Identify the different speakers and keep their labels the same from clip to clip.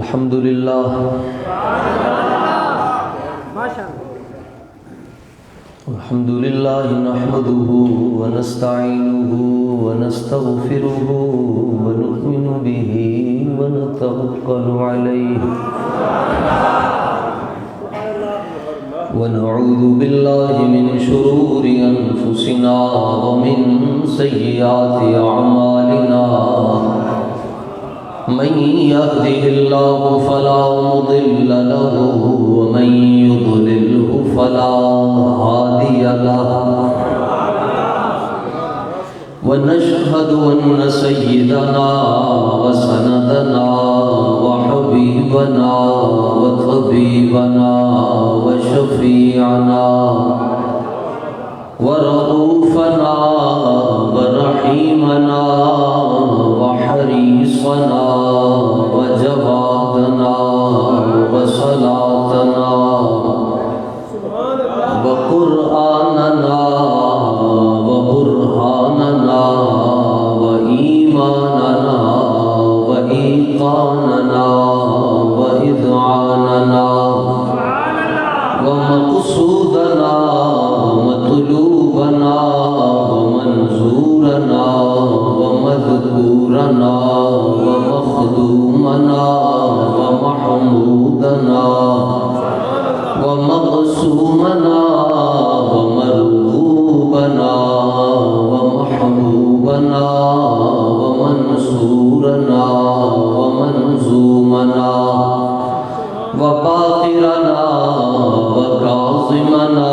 Speaker 1: الحمد لله الحمد لله نحمده ونستعينه ونستغفره ونؤمن به ونتوكل عليه ونعوذ بالله من شرور أنفسنا ومن سيئات أعمالنا من يهده الله فلا مضل له ومن يضلله فلا هادي له ونشهد أن سيدنا وسندنا وحبيبنا وطبيبنا وشفيعنا ورؤوفنا ورحيمنا وحريصنا وجوادنا وصلاتنا وقرآننا وبرهاننا وإيماننا وإيقاننا وإذعاننا ومقصودنا ومطلوبنا ومنظورنا ومذكورنا ومخدومنا ومحمودنا ومقسومنا ومرغوبنا ومحبوبنا ومنصورنا ومنزومنا وباقرنا وكاظمنا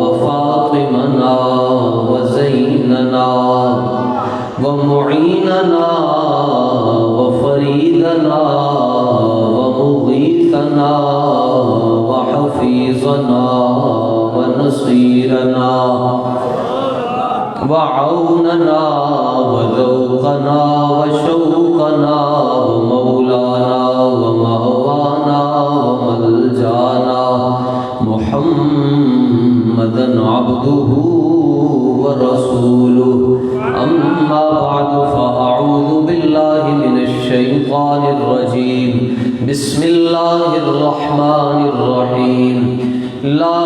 Speaker 1: وفاطمنا وزيننا ومعيننا وفريدنا ومغيثنا وحفيظنا ونصيرنا وعوننا وذوقنا وشوقنا ومولانا ومهوانا وملجانا محمدا عبده ورسوله أما بعد فأعوذ بالله من الشيطان الرجيم بسم الله الرحمن الرحيم لا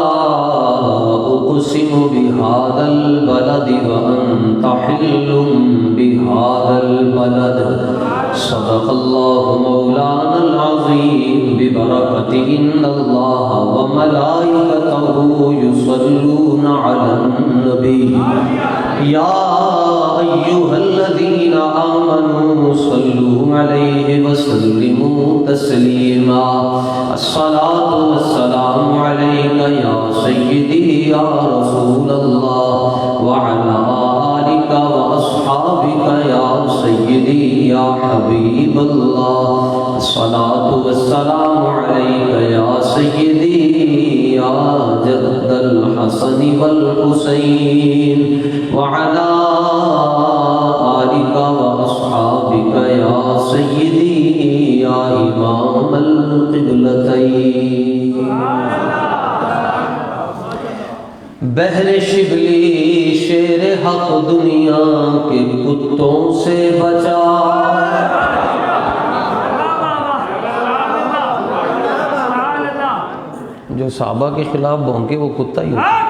Speaker 1: أقسم بهذا البلد وأنت حل بهذا البلد صدق الله مولانا العظيم ببركة إن الله وملائكته يصلون على النبي يا أيها الذين آمنوا صلوا عليه وسلموا تسليما الصلاة والسلام عليك يا سيدي يا رسول الله وعلى آلك وأصحابك يا سيدي يا حبيب الله الصلاة والسلام عليك يا سيدي يا جد الحسن والحسين وعلى آلك وأصحابك يا سيدي يا إمام القبلتين بحر شبلی شیر حق دنیا کے کتوں سے بچا جو صحابہ کے خلاف بھونکے وہ کتا ہی ہوتا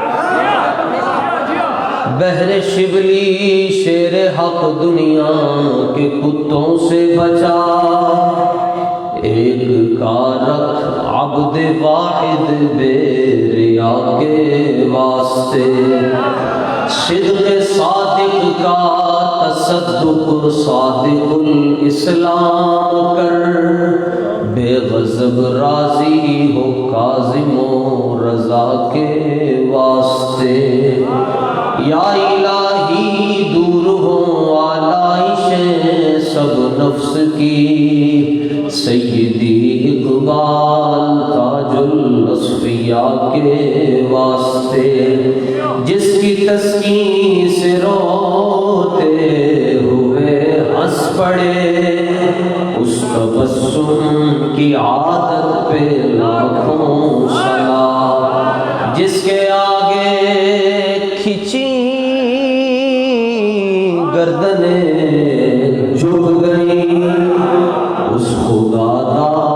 Speaker 1: بحر شبلی شیر حق دنیا کے کتوں سے بچا ایک کارک عبد واحد بے ریا کے واسطے صدق صادق کا تصدق صادق الاسلام کر بے غضب راضی ہو کاظم و رضا کے واسطے یا الہی دور ہو آلائشیں سب نفس کی سیدی اقبال تاج الاصفیاء کے واسطے جس کی تسکین سے روتے ہوئے ہنس پڑے اس تبسم کی عادت پہ لاکھوں سلام جس کے آگے کھچی گردنیں جھک گئی اس خدا دا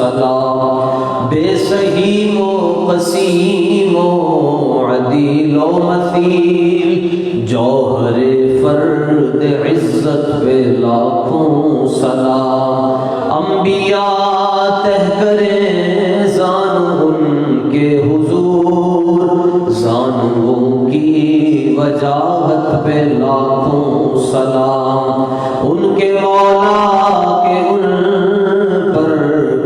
Speaker 1: سلام، بے سہیم و قسیم و عدیل و مثیل، جوہر فرد عزت پہ لاکھوں سلام، انبیاء تہ کریں زان ان کے حضور، زانوں کی وجاہت پہ لاکھوں سلام، ان کے مولا کے ان پر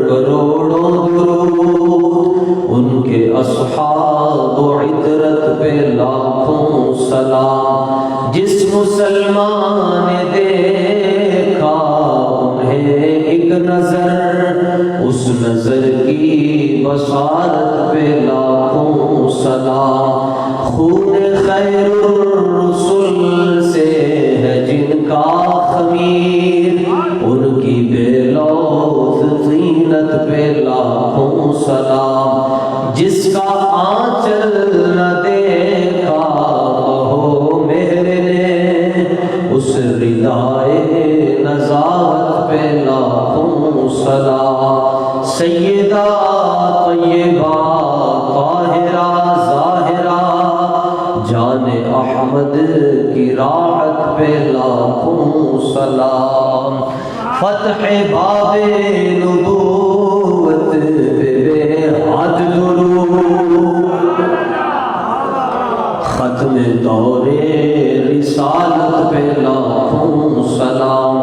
Speaker 1: کروڑوں درود، ان کے اصحاب و عطرت پہ لاکھوں سلام، جس مسلمان نے دیکھا انہیں ایک نظر، اس نظر کی بصارت پہ لاکھوں سلام، خون خیر الرسل سے ہے جن کا خمیر، ان کی بے لوث طینت پہ لاکھوں سلام، جس کا آنچل نہ دیکھا ہو مہر نے، اس ردائے نزاہت پہ لاکھوں سلام، سیدہ طیبہ طاہرہ ظاہرہ جان احمد کی راحت پہ لاکھوں سلام، فتح باب نبوت پہ بے حد درود، ختم دور رسالت پہ لاکھوں سلام،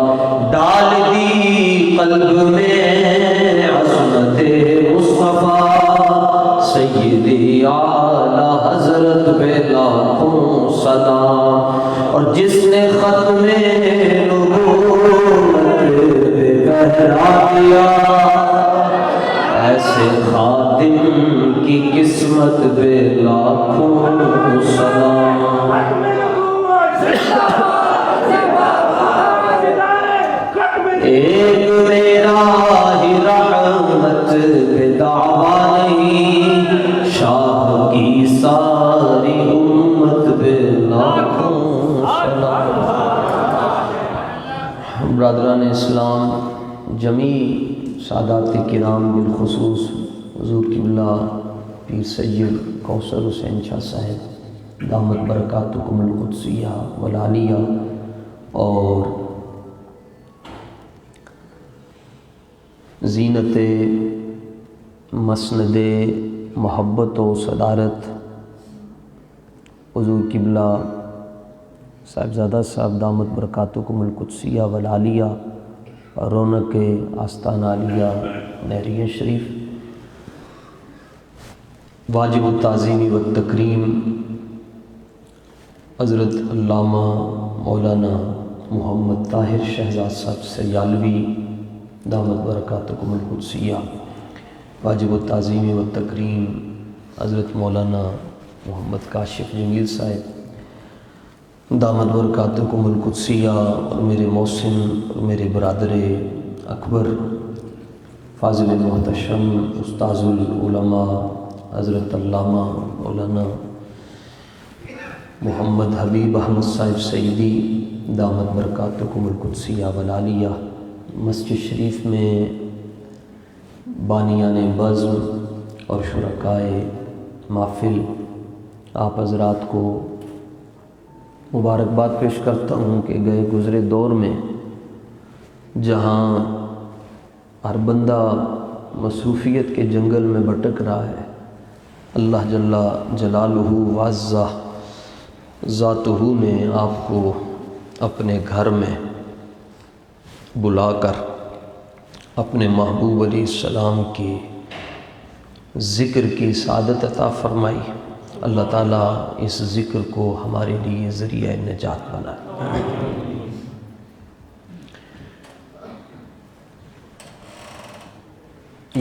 Speaker 1: ڈال دی قلب میں عظمت مصطفیٰ، سیدی اعلیٰ حضرت پہ لاکھوں سلام، اور جس نے ختم نبوت پہ پہرا دیا، ایسے خادم کی قسمت پہ لاکھوں سلام، ایک میرا ہی رحمت پہ دعویٰ نہیں، شاہ کی ساری امت پہ لاکھوں سلام۔ برادران اسلام، جمیع سادات کرام، بالخصوص حضور قبلہ پیر سید کوثر حسین شاہ صاحب دامت برکاتکم القدسیہ والعالیہ، اور زینت مسند محبت و صدارت حضور قبلہ صاحبزادہ صاحب دامت برکاتکم القدسیہ والعالیہ، رونق آستانہ عالیہ نہریہ شریف، واجب التعظیم والتکریم حضرت علامہ مولانا محمد طاہر شہزاد صاحب سیالوی دامت برکاتکم القدسیہ، واجب التعظیم والتکریم حضرت مولانا محمد کاشف جمیل صاحب دامت برکاتکم القدسیہ، اور میرے محسن اور میرے برادر اکبر فاضل محتشم استاذ العلماء حضرت علامہ مولانا محمد حبیب احمد صاحب سعیدی دامت برکاتکم القدسیہ والعالیہ، مسجد شریف میں بانیان بزم اور شرکائے محفل، آپ حضرات کو مبارکباد پیش کرتا ہوں کہ گئے گزرے دور میں جہاں ہر بندہ مصروفیت کے جنگل میں بھٹک رہا ہے، اللہ جل جلالہ وعزہ ذاتہ نے آپ کو اپنے گھر میں بلا کر اپنے محبوب علیہ السلام کے ذکر کی سعادت عطا فرمائی۔ اللہ تعالیٰ اس ذکر کو ہمارے لیے ذریعہ نجات بنائے۔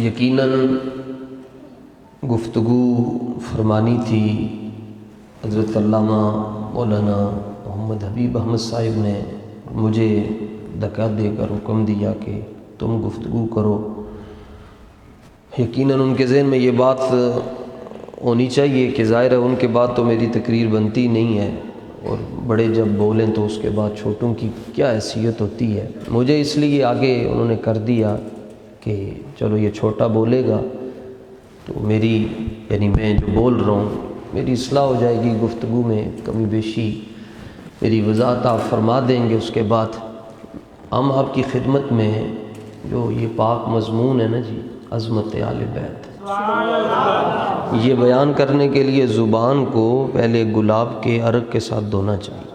Speaker 1: یقیناً گفتگو فرمانی تھی، حضرت علامہ مولانا محمد حبیب احمد صاحب نے مجھے دکا دے کر حکم دیا کہ تم گفتگو کرو۔ یقیناً ان کے ذہن میں یہ بات ہونی چاہیے کہ ظاہر ہے ان کے بعد تو میری تقریر بنتی نہیں ہے، اور بڑے جب بولیں تو اس کے بعد چھوٹوں کی کیا حیثیت ہوتی ہے۔ مجھے اس لیے آگے انہوں نے کر دیا کہ چلو یہ چھوٹا بولے گا تو میری یعنی میں جو بول رہا ہوں میری اصلاح ہو جائے گی، گفتگو میں کمی بیشی میری وضاحت آپ فرما دیں گے، اس کے بعد ہم آپ کی خدمت میں جو یہ پاک مضمون ہے نا جی، عظمت اہل بیت، یہ بیان کرنے کے لیے زبان کو پہلے گلاب کے عرق کے ساتھ دھونا چاہیے،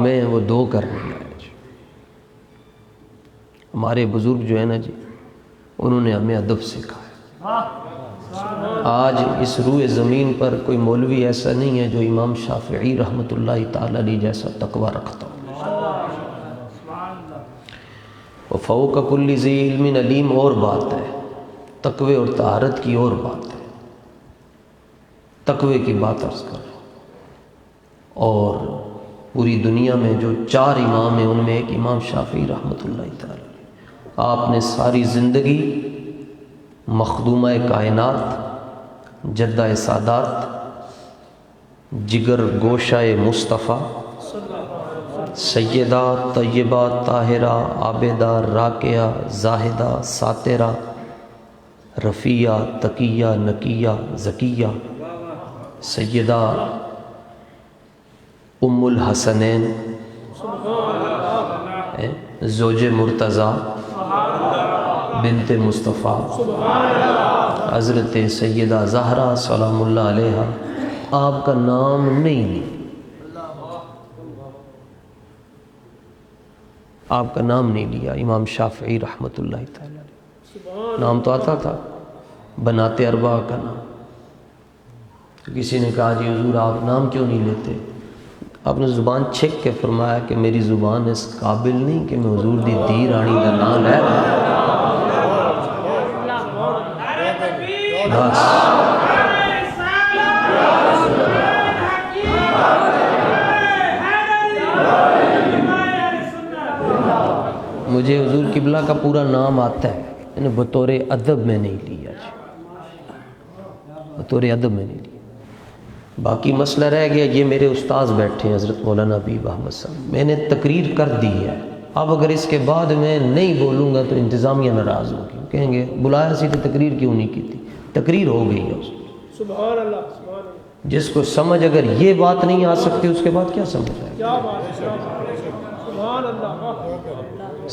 Speaker 1: میں وہ دھو کر نہیں آیا جی۔ ہمارے بزرگ جو ہے نا جی، انہوں نے ہمیں ادب سکھایا۔ آج اس روئے زمین پر کوئی مولوی ایسا نہیں ہے جو امام شافعی رحمۃ اللہ تعالی علیہ جیسا تقوی رکھتا ہو۔ وفوق کل ذی علم علیم اور بات ہے، تقوی اور طہارت کی اور بات ہے۔ تقوی کی بات عرض کر رہا ہوں، اور پوری دنیا میں جو 4 امام ہیں ان میں ایک امام شافعی رحمۃ اللہ تعالی، آپ نے ساری زندگی مخدومہ کائنات، جدہ سادات، جگر گوشہ مصطفیٰ، سیدہ طیبہ طاہرہ عابدہ راکعہ زاہدہ ساترہ رفیہ تقیہ نقیہ زکیہ، سیدہ ام الحسنین زوج مرتضیٰ بنت مصطفیٰ، حضرت سیدہ زہرا سلام اللہ علیہا، آپ کا نام نہیں لیا، آپ کا نام نہیں لیا امام شافعی رحمۃ اللہ تعالی علیہ۔ نام تو آتا تھا، بنات اربعہ کا نام۔ کسی نے کہا جی حضور آپ نام کیوں نہیں لیتے؟ آپ نے زبان چھک کے فرمایا کہ میری زبان اس قابل نہیں کہ میں حضور دی دھی رانی کا نام ہے بس۔ مجھے حضور قبلہ کا پورا نام آتا ہے، یعنی بطور ادب میں نہیں لیا جی، بطور ادب میں نہیں لیا۔ باقی مسئلہ رہ گیا، یہ میرے استاذ بیٹھے ہیں حضرت مولانا حبیب احمد صاحب، میں نے تقریر کر دی ہے، اب اگر اس کے بعد میں نہیں بولوں گا تو انتظامیہ ناراض ہوگی، کہیں گے بلایا سی تو تقریر کیوں نہیں کی تھی؟ تقریر ہو گئی ہے اس کی۔ سبحان اللہ، سبحان اللہ۔ جس کو سمجھ اگر یہ بات نہیں آ سکتی اس کے بعد کیا سمجھ آئے گی؟ سبحان اللہ۔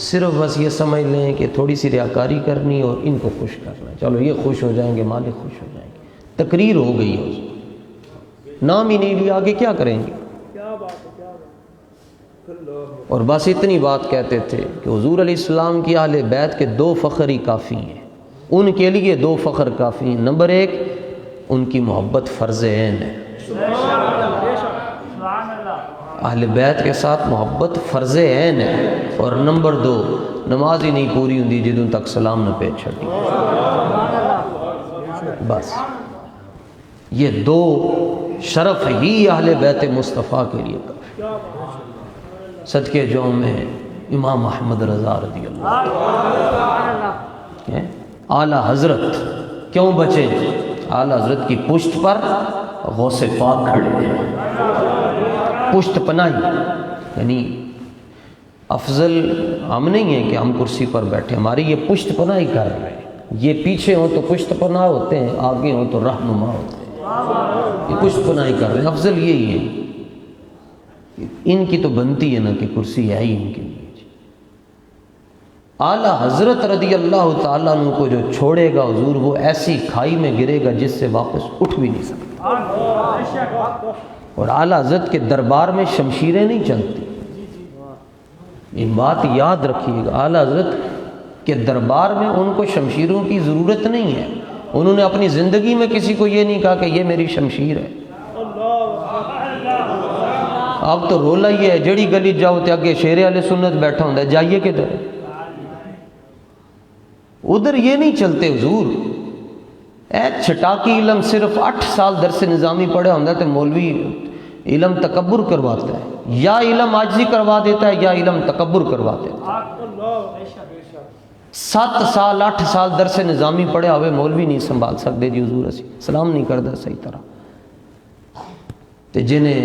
Speaker 1: صرف بس یہ سمجھ لیں کہ تھوڑی سی ریاکاری کرنی اور ان کو خوش کرنا، چلو یہ خوش ہو جائیں گے مالک خوش ہو جائیں گے، تقریر ہو گئی ہے اس کو، نام ہی نہیں لیا، آگے کیا کریں گے؟ اور بس اتنی بات کہتے تھے کہ حضور علیہ السلام کی اہل بیت کے 2 فخر ہی کافی ہیں، ان کے لیے 2 فخر کافی ہیں۔ نمبر 1 ان کی محبت فرض عین ہے، اہل بیت کے ساتھ محبت فرض عین ہے، اور نمبر 2 نماز ہی نہیں پوری ہوندی جدوں تک سلام نہ پیش چھٹی۔ بس یہ 2 شرف ہی اہل بیت مصطفیٰ کے لیے کافی۔ صدقے جو میں امام احمد رضا رضی اللہ اعلیٰ حضرت کیوں بچے؟ اعلیٰ حضرت کی پشت پر غوث پاک کھڑے ہیں، پشت پناہی، یعنی افضل ہم نہیں ہیں کہ ہم کرسی پر بیٹھے، ہماری یہ پشت پناہی کر رہے ہیں، یہ پیچھے ہوں تو پشت پناہ ہوتے ہیں، آگے ہوں تو رہنما ہوتے ہیں، یہ پشت پناہی کر رہے ہیں، افضل یہی ہے۔ ان کی تو بنتی ہے نا کہ کرسی ہے ہی ان کے لیے۔ اعلیٰ حضرت رضی اللہ تعالیٰ عنہ کو جو چھوڑے گا حضور، وہ ایسی کھائی میں گرے گا جس سے واپس اٹھ بھی نہیں سکتا، اور اعلیٰ حضرت کے دربار میں شمشیریں نہیں چلتی، یہ بات یاد رکھیے گا، اعلیٰ حضرت کے دربار میں ان کو شمشیروں کی ضرورت نہیں ہے، انہوں نے اپنی زندگی میں کسی کو یہ نہیں کہا کہ یہ میری شمشیر ہے۔ اب تو رولا ہی ہے، جڑی گلی جاؤ تے اگے شیر اہل سنت بیٹھا ہوں، جائیے کدھر؟ ادھر یہ نہیں چلتے حضور، اے چھٹاکی علم صرف 8 سال درس نظامی پڑھا ہوں تو مولوی علم تکبر کرواتا ہے، یا علم عاجزی کروا دیتا ہے یا علم تکبر کروا دیتا ہے۔ 7 سال 8 سال درس نظامی پڑھے ہوئے مولوی نہیں سنبھال سکتے جی حضور، اسی سلام نہیں کرتا صحیح طرح، تے جنہیں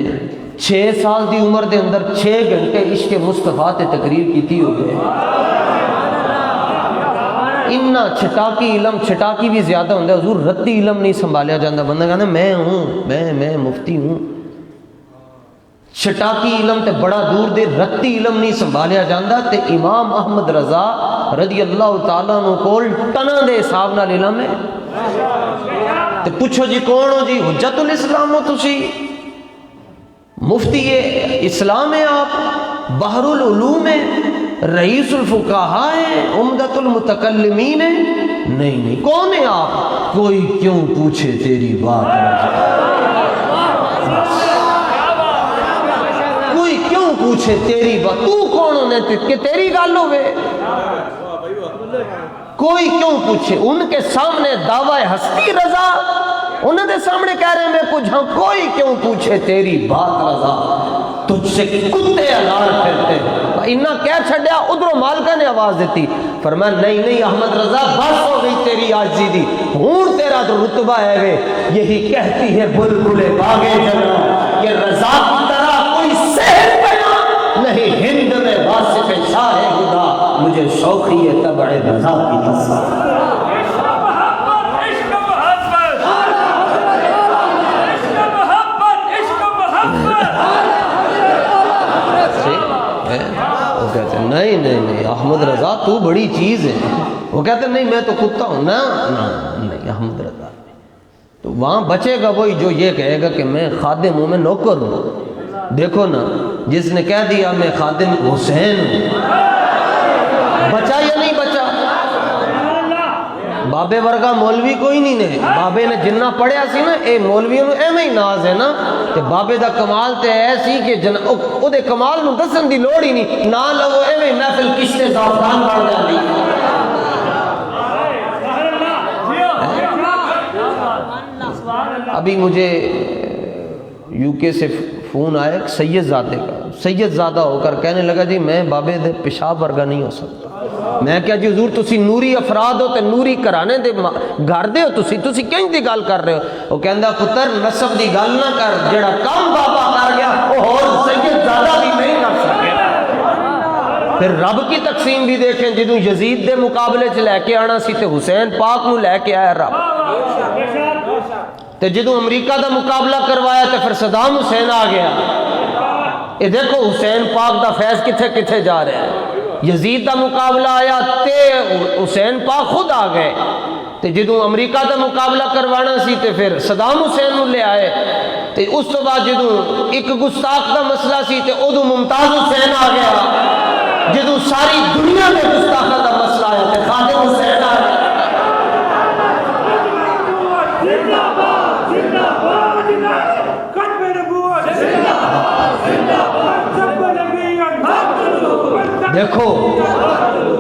Speaker 1: 6 سال دی عمر دے اندر 6 گھنٹے عشق مصطفیٰ تے تقریر کیتی ہو گئے، اتنا چھٹاکی علم، چھٹاکی بھی زیادہ ہوتا ہے حضور، رتی علم نہیں سنبھالیا جاتا، بندہ کہتا میں ہوں، میں مفتی ہوں، چھٹاکی علم تے بڑا دور دے، رتی علم نہیں سنبھالیا جاتا، تے امام احمد رضا رضی اللہ تعالیٰ عنہ کول ٹنا دے حساب نال علم ہے۔ تے پوچھو جی کون ہو جی؟ حجت الاسلام ہو تسی، مفتی اسلام ہے آپ، بحر العلوم ہے، رئیس الفقہاء ہے، عمدۃ المتکلمین ہے؟ نہیں، کون ہے آپ؟ کوئی کیوں پوچھے تیری بات کوئی کیوں پوچھے تیری بات، تو کون ہونے کہ تیری گل ہوئے؟ کوئی کیوں پوچھے؟ ان کے سامنے دعوی ہستی رضا، انہوں نے سامنے کہہ رہے ہیں میں کچھ ہوں، کوئی کیوں پوچھے تیری بات رضا، تجھ سے کتے الار پھرتے۔ انہاں کہہ چھڑیا، ادھروں مالکہ نے آواز دیتی، فرمایا نہیں احمد رضا بس ہو گئی تیری عاجزی دی، ہون تیرا تو رتبہ ہے وے، یہی کہتی ہے بلبل باغے جنوں کہ رضا کی طرح کوئی سحر پیدا نہیں ہند میں واسف شاہ خدا، مجھے شوقی ہے تبع رضا کی تصویر۔ وہ کہتے ہیں نہیں احمد رضا تو بڑی چیز ہے، وہ کہتے ہیں نہیں میں تو کتا ہوں، نہیں احمد رضا تو وہاں بچے گا وہی جو یہ کہے گا کہ میں خادم ہوں، میں نوکر ہوں۔ دیکھو نا جس نے کہہ دیا میں خادم حسین ہوں، بچا یا نہیں بچا؟ بابے ورگا مولوی کوئی نہیں نے، بابے نے جنہ پڑھیا سی نا، اے مولویوں نو ایویں ہی ناز ہے نا، تے بابے دا کمال تے ایسی کہ او دے کمال نو دسن دی لوڑ ہی نہیں، نہ لو ایویں محفل کشتے زعفران بن جاندی۔ ابھی مجھے یو کے سے فون آیا سید زادے کا، سید زادہ ہو کر کہنے لگا جی میں بابے دے پیشاب ورگا نہیں ہو سکتا۔ میں کہا جی حضور تسی نوری افراد ہو تے نوری کرانے دے گھر دے ہو، تسی کہیں دی گل کر رہے ہو؟ وہ کہندا پتر نسب دی گل نہ کر، جڑا کام بابا کر گیا وہ اور سید زادہ بھی نہیں کر سکے۔ پھر رب کی تقسیم بھی دیکھیں، جدوں یزید دے مقابلے چ لے کے آنا سی تے حسین پاک نو لے کے آیا رب، تے جدوں امریکہ دا مقابلہ کروایا تے پھر صدام حسین آ گیا۔ یہ دیکھو حسین پاک دا فیض کتھے کتھے جا رہا ہے۔ یزید دا مقابلہ آیا تے حسین پاک خود آ گئے، تے جدوں امریکہ دا مقابلہ کروانا سی تے پھر صدام حسین نو لے آئے، تے اس تو بعد جدوں ایک گستاخ دا مسئلہ سی تے ادو ممتاز حسین آ گیا، جدوں ساری دنیا میں گستاخہ دا مسئلہ آیا تے خادم حسین آ گیا۔ دیکھو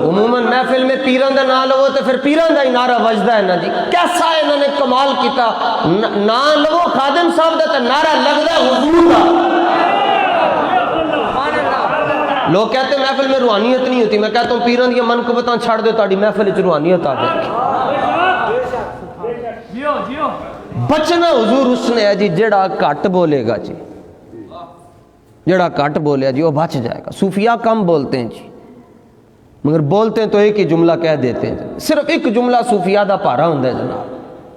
Speaker 1: عموماً محفل میں پیران دا نام لو تو پھر پیران دا ہی نعرہ وجدہ ہے نا جی، کیسا انہوں نے کمال کیتا، نام لو خادم صاحب دا تو نعرہ لگتا ہے حضور دا۔ لوگ کہتے ہیں محفل میں روحانیت نہیں ہوتی، میں کہتا ہوں پیران دی منقبتاں چھاڑ دے تاڑی محفل وچ روحانیت آ جائے گی۔ بچنا حضور اس نے ہے جی جڑا کٹ بولے گا جی، جڑا کٹ بولے جی وہ بچ جائے گا۔ صوفیاء کم بولتے ہیں جی، مگر بولتے ہیں تو ایک ہی جملہ کہہ دیتے ہیں، صرف ایک جملہ صوفیاء دا پارا ہوں ہے جناب،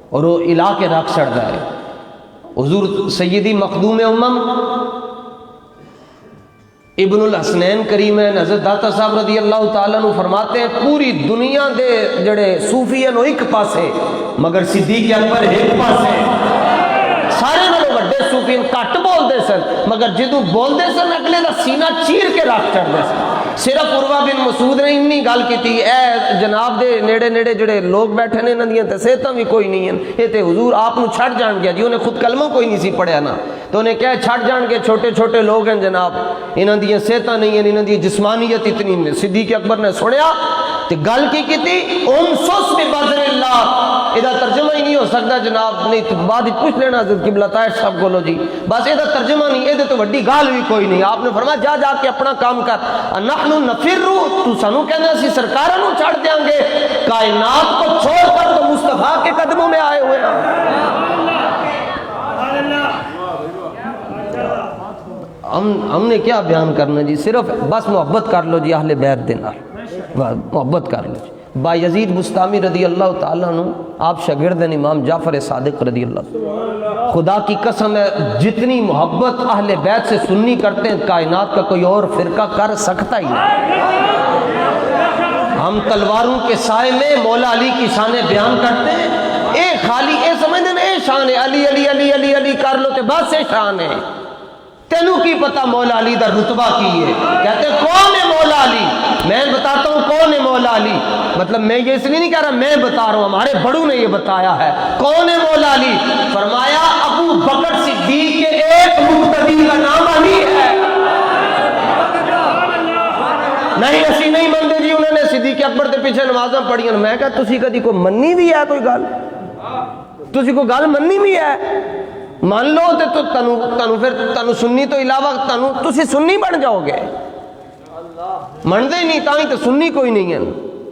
Speaker 1: اور وہ الہ کے رکھ چھڑتا ہے۔ حضور سیدی مخدوم امم ابن الحسنین کریمین حضرت داتا صاحب رضی اللہ تعالیٰ عنہ فرماتے ہیں پوری دنیا دے جڑے صوفی ہیں وہ ایک پاسے مگر صدیق اکبر ایک پاسے، سارے نالوں بڑے صوفی کٹ بولتے سن مگر جدوں بولتے سن اگلے دا سینہ چیر کے رکھ چڑھتے سن۔ صرف عروہ بن مسعود نے انی گل کی تھی، اے جناب دے نیڑے نیڑے جڑے لوگ بیٹھے نے انہاں دیاں تے صحتاں بھی کوئی نہیں ہیں، یہ تے حضور آپ نو چھڑ جان گیا جی، انہیں خود کلمہ کوئی نہیں سی پڑھیا نا، تو انہیں کہا چھڑ جان کے چھوٹے چھوٹے لوگ ہیں جناب، انہاں دیاں صحتاں نہیں ہیں، انہاں دی جسمانیت اتنی نہیں۔ صدیق اکبر نے سنیا تے گل کی تھی انصص ببدر اللہ، یہ ترجمہ ہی نہیں ہو سکتا جناب، نہیں تو بعد پوچھ لینا حضرت قبلہ طاہر صاحب کو، لو جی بس یہ ترجمہ نہیں، یہ تو وڈی گال بھی کوئی نہیں۔ آپ نے فرمایا جا جا کے اپنا کام کر، نحن نفرو، تو سانو کہنا سی سرکاراں نو چھڑ دیاں گے، کائنات کو چھوڑ کر تو مصطفیٰ کے قدموں میں آئے ہوئے ہیں۔ ہم نے کیا بیان کرنا جی، صرف بس محبت کر لو جی اہل بیت دے نال، محبت کر لو جی۔ بایزید بستامی رضی اللہ تعالیٰ عنہ آپ شاگرد ہیں امام جعفر صادق رضی اللہ، خدا کی قسم ہے جتنی محبت اہل بیت سے سنی کرتے ہیں کائنات کا کوئی اور فرقہ کر سکتا ہی نہیں۔ ہم تلواروں کے سائے میں مولا علی کی شانیں بیان کرتے ہیں، اے خالی اے سمجھتے ہیں اے شان ہے علی علی علی علی علی کر لو تے بس اے شان ہے، تینوں کی پتہ مولا علی دا رتبہ کی ہے؟ کہتے ہیں کون ہے مولا علی؟ میں بتاتا ہوں کون ہے مولا علی، مطلب میں یہ اس لیے نہیں کہہ رہا، میں بتا رہا ہوں، ہمارے بڑوں نے یہ بتایا ہے کون ہے مولا علی۔ فرمایا ابو بکر صدیق کے ایک مقتدی کا نام علی ہے۔ نہیں اسی نہیں مانتے جی انہوں نے صدیق اکبر دے پیچھے نمازاں پڑھیاں، میں کہا تسی کدی کوئی مننی بھی ہے، کوئی گل تسی کوئی گل مننی بھی ہے؟ مان لو تو تنو پھر تنو سنی تو علاوہ تسی سنی بن جاؤ گے، منتے ہی نہیں تاں تو سنی کوئی نہیں ہے۔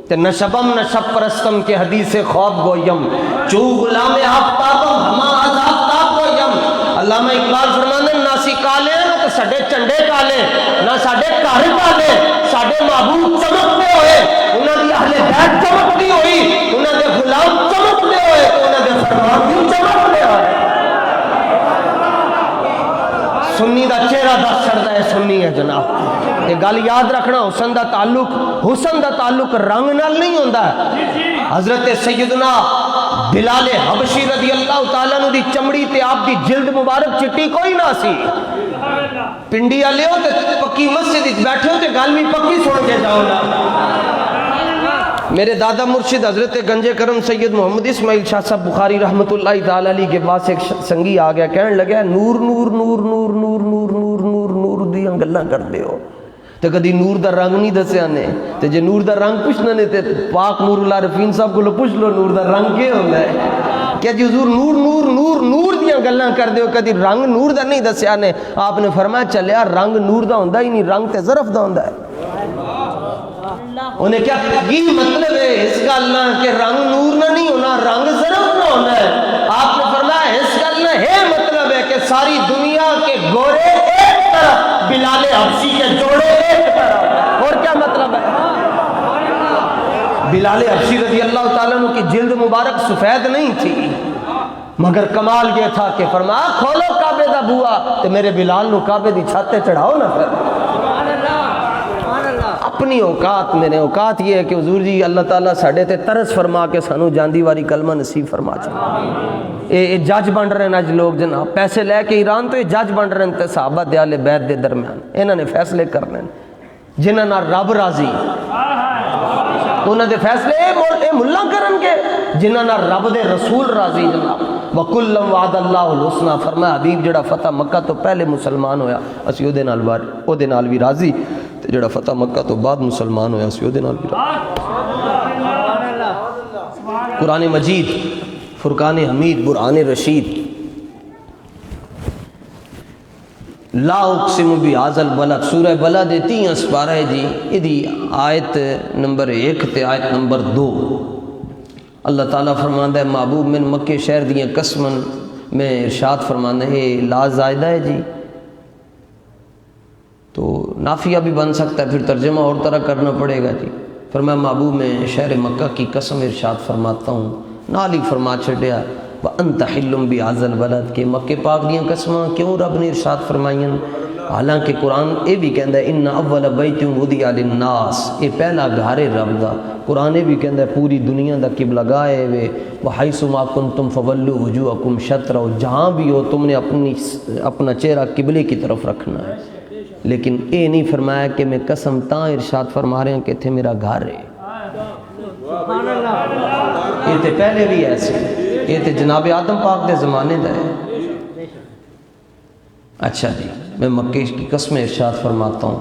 Speaker 1: تے نشبم نشب پرستم کے حدیث خواب گویم، چو غلام آفتابم ہما از آفتاب گویم۔ علامہ اقبال فرماندے ناسی کالے ہیں تو ساڈے چنڈے کالے، نہ ساڈے گھر کالے، ساڈے محبوب چمکتے ہوئے، انہاں دی اہل بیت چمکتی ہوئی، انہاں دے غلام چمکتے ہوئے، تو انہاں دے فرمان بھی چمکتے ہوئے۔ سنی دا چہرہ دس چڑھتا ہے، سنی ہے جناب۔ یہ گل یاد رکھنا، حسن دا تعلق رنگ نال نہیں ہوتا ہے۔ حضرت سیدنا بلال حبشی رضی اللہ تعالیٰ عنہ دی چمڑی تے آپ دی جلد مبارک چٹی کوئی نہ سی، پنڈی والے ہو تے پکی مسجد بیٹھے ہو تے گل بھی پکی سن کے جاؤ نا۔ میرے دادا مرشد حضرت گنج کرم سید محمد اسماعیل شاہ صاحب بخاری رحمۃ اللہ تعالی علیہ کے پاس ایک سنگی آ گیا، کہنے لگا نور نور نور نور نور نور نور نور نور دیاں گلاں کردے ہو تے کدی نور دا رنگ نہیں دسیا نے، تے جے نور دا رنگ پوچھنا نے تے پاک نور اللہ رفین صاحب کو پوچھ لو نور دا رنگ کیا ہوندا ہے؟ کہ جی حضور نور نور نور نور دیاں گلاں کردے ہو، کدی رنگ نور دا نہیں دسیا نے۔ آپ نے فرمایا چلیا رنگ نور دا ہوندا ہی نہیں، رنگ تے ظرف دا ہوندا ہے۔ انہیں کیا یہ مطلب ہے اس گل کہ رنگ نور نہ نہیں ہونا، رنگ ظرف نہ ہونا ہے۔ آپ نے فرمایا اس گل ہے مطلب ہے کہ ساری دنیا کے گورے ایک طرف، بلال حبشی کے جوڑے ایک طرف، اور کیا مطلب ہے؟ بلال حبشی رضی اللہ تعالیٰ عنہ کی جلد مبارک سفید نہیں تھی، مگر کمال یہ تھا کہ فرمایا کھولو کعبے دا بوا تو میرے بلال نو کعبے دی چھت تے چڑھاؤ نا۔ پھر اپنی اوقات، میرے اوقات یہ ہے کہ حضور جی اللہ تعالیٰ ساڑھے تے ترس فرما کے سانو جاندی واری کلمہ نصیب فرما چاہے۔ اے جج بن رہے ہیں آج لوگ جناب، پیسے لے کے ایران تو یہ جج بن رہے ہیں تے صحابہ دیال بیت دے درمیان، انہوں نے فیصلے کرنے جنہاں نہ رب راضی، انہوں نے فیصلے اے ملا کرن کے جنہاں نہ رب دے رسول راضی جناب۔ وَكُلًّا وَعَدَ اللَّهُ الْحُسْنَى، فرمایا حبیب جڑا فتح مکہ تو پہلے مسلمان ہویا اسی او دے نال بھی راضی، جڑا فتح مکہ تو بعد مسلمان ہویا اسی او دے نال بھی راضی۔ قرآن مجید، فرقان حمید، برہان رشید، لا اقسم بہذا البلد، سورہ بلد 3 سپارہ ہے جی، ادھی آیت نمبر 1 تے آیت نمبر 2۔ اللہ تعالیٰ فرماندہ ہے محبوب من مکہ شہر دیاں قسمن میں ارشاد فرماندہ ہے لا زائدہ ہے جی، تو نافیہ بھی بن سکتا ہے، پھر ترجمہ اور طرح کرنا پڑے گا جی۔ فرمایا محبوب میں شہر مکہ کی قسم ارشاد فرماتا ہوں، نالی فرما چھڑیا وَأَنْتَ حِلٌّ بِهَذَا الْبَلَدِ، کہ مکہ پاک دیاں قسماں کیوں رب نے ارشاد فرمائیں؟ حالانکہ قرآن یہ بھی کہندا ہے ان اول بیت وضع للناس، یہ پہلا گھر ہے رب دا۔ قرآن یہ بھی کہندا ہے پوری دنیا دا قبلہ گاہ ہے وے، وحیث ما کنتم فولوا وجوہکم شطرہ، جہاں بھی ہو تم نے اپنا چہرہ قبلے کی طرف رکھنا ہے۔ لیکن اے نہیں فرمایا کہ میں قسم تاں ارشاد فرما رہے ہیں کہ تھے میرا گھر ہے، یہ تے پہلے بھی ایسے، یہ تے جناب آدم پاک دے زمانے دا ہے۔ اچھا جی، میں مکہ کی قسم ارشاد فرماتا ہوں،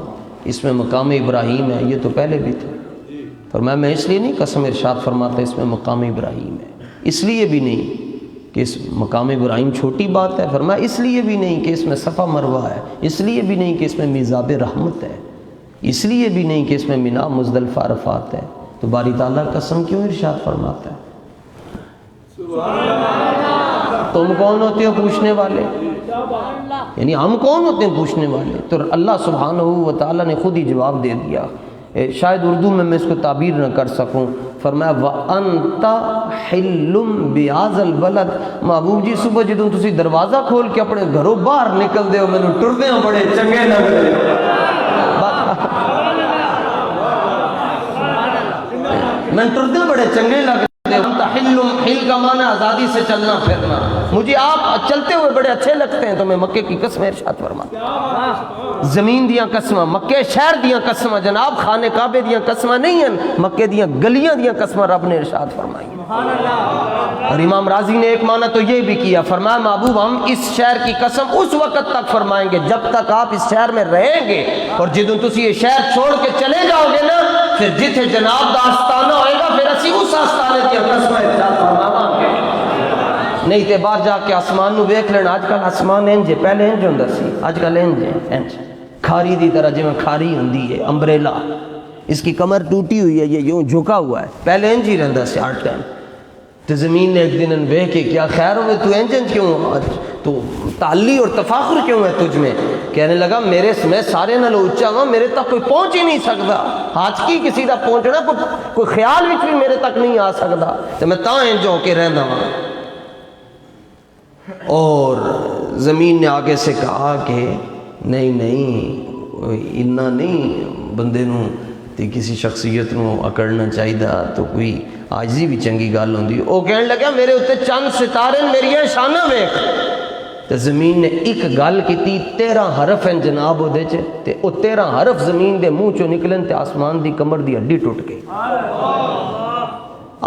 Speaker 1: اس میں مقام ابراہیم ہے، یہ تو پہلے بھی تھا۔ فرمایا میں اس لیے نہیں قسم ارشاد فرماتا اس میں مقام ابراہیم ہے، اس لیے بھی نہیں کہ اس مقام ابراہیم چھوٹی بات ہے، فرمایا اس لیے بھی نہیں کہ اس میں صفا مروہ ہے، اس لیے بھی نہیں کہ اس میں میزاب رحمت ہے، اس لیے بھی نہیں کہ اس میں مینا مزدلفہ عرفات ہے، تو باری تعالیٰ قسم کیوں ارشاد فرماتا ہے؟ تم کون ہوتے ہو پوچھنے والے؟ یعنی ہم کون ہوتے ہیں پوچھنے والے؟ تو اللہ سبحانہ و تعالیٰ نے خود ہی جواب دے دیا۔ شاید اردو میں اس کو تعبیر نہ کر سکوں، فرمایا وَأَنْتَ حِلٌّ بِهَذَا الْبَلَدِ، محبوب جی صبح جدوں تسی دروازہ کھول کے اپنے گھروں باہر نکل دے ہو مینوں ٹردیاں بڑے چنگے لگ دے میں ٹردیاں بڑے چنگے لگ دے حل کا معنی آزادی سے چلنا پھرنا، مجھے آپ چلتے ہوئے بڑے اچھے لگتے ہیں، تو میں مکے کی قسم ارشاد فرماتا، زمین دیاں قسمہ، مکے شہر دیاں قسمہ جناب، خانے کعبے دیاں قسمہ نہیں ہیں، مکے دیاں گلیاں دیاں قسمہ رب نے ارشاد فرمائی۔ اور امام راضی نے ایک معنی تو یہ بھی کیا، فرمایا محبوب ہم اس شہر کی قسم اس وقت تک فرمائیں گے جب تک آپ اس شہر میں رہیں گے، اور جدوں تسی یہ شہر چھوڑ کے چلے جاؤ گے نا، پھر جتھے جناب دا آستانہ ہوئے گا پھر اسی اس آستانے کی قسم ارشاد فرماواں گے۔ نہیں تے باہر جا کے آسمان نو دیکھ لینا، آج کل آسمان انج ہے، پہلے انج ہوندا سی، آج کل انج ہے، انج کھاری دی طرح جویں کھاری ہوندی ہے امبریلا، اس کی کمر ٹوٹی ہوئی ہے، یہ یوں جھکا ہوا ہے، پہلے انج ہی رہندا سی ہر ٹائم۔ تو زمین نے ایک دن ویکھ کے کیا خیر ہوئے تو انج کیوں، تو تعلی اور تفاخر کیوں ہے تجھ میں؟ کہنے لگا میں سارے نال اونچا ہوں، میرے تک کوئی پہنچ ہی نہیں سکتا، آج کی کسی دا پہنچنا کوئی خیال وچ بھی میرے تک نہیں آ سکتا، تو میں تاں انج ہو کے رہندا ہوں۔ اور زمین نے آگے سے کہا کہ نہیں اتنا نہیں بندے نو تے کسی شخصیت نو اکڑنا چاہیے، تو کوئی عاجزی بھی چنگی گل ہوندی۔ وہ کہنے لگا میرے اتنے چند ستارے میریاں شاناں ویکھ، تے زمین نے ایک گل کیتی، 13 حرف ہیں جناب وہ دے تے وہ 13 حرف زمین دے منہ چوں نکلن تے آسمان دی کمر دی ہڈی ٹوٹ گئی۔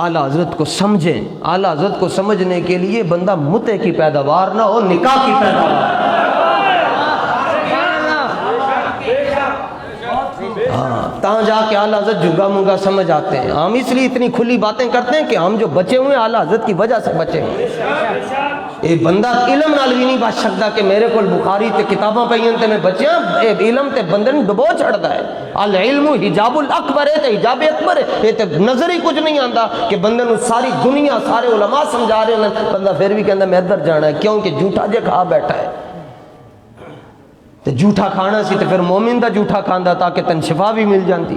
Speaker 1: اعلیٰ حضرت کو سمجھیں، اعلیٰ حضرت کو سمجھنے کے لیے بندہ متع کی پیداوار نہ ہو، نکاح کی پیداوار۔ تاں جا کے اعلیٰ حضرت جھگا منگا سمجھ آتے ہیں۔ ہم اس لیے اتنی کھلی باتیں کرتے ہیں کہ ہم جو بچے ہوئے ہیں اعلیٰ حضرت کی وجہ سے بچے ہوئے ہیں۔ ایک بندہ علم نال بھی نہیں بچ سکتا کہ میرے کو بخاری تے کتاباں پئیاں تے میں بچیاں، علم تے بندے نوں ڈبو چھڑدا ہے۔ العلم حجاب الاکبر ہے تے حجاب اکبر ہے، یہ تے نظر ہی کچھ نہیں آندا کہ بندے نوں ساری دنیا سارے علماء سمجھا رہے ہیں، بندہ پھر بھی کہندا میں ادھر جانا ہے، کیونکہ جھوٹا جے کھا بیٹھا ہے۔ تے جھوٹا کھانا سی تے پھر مومن دا جھوٹا کھاندا تاکہ تن شفا بھی مل جاندی۔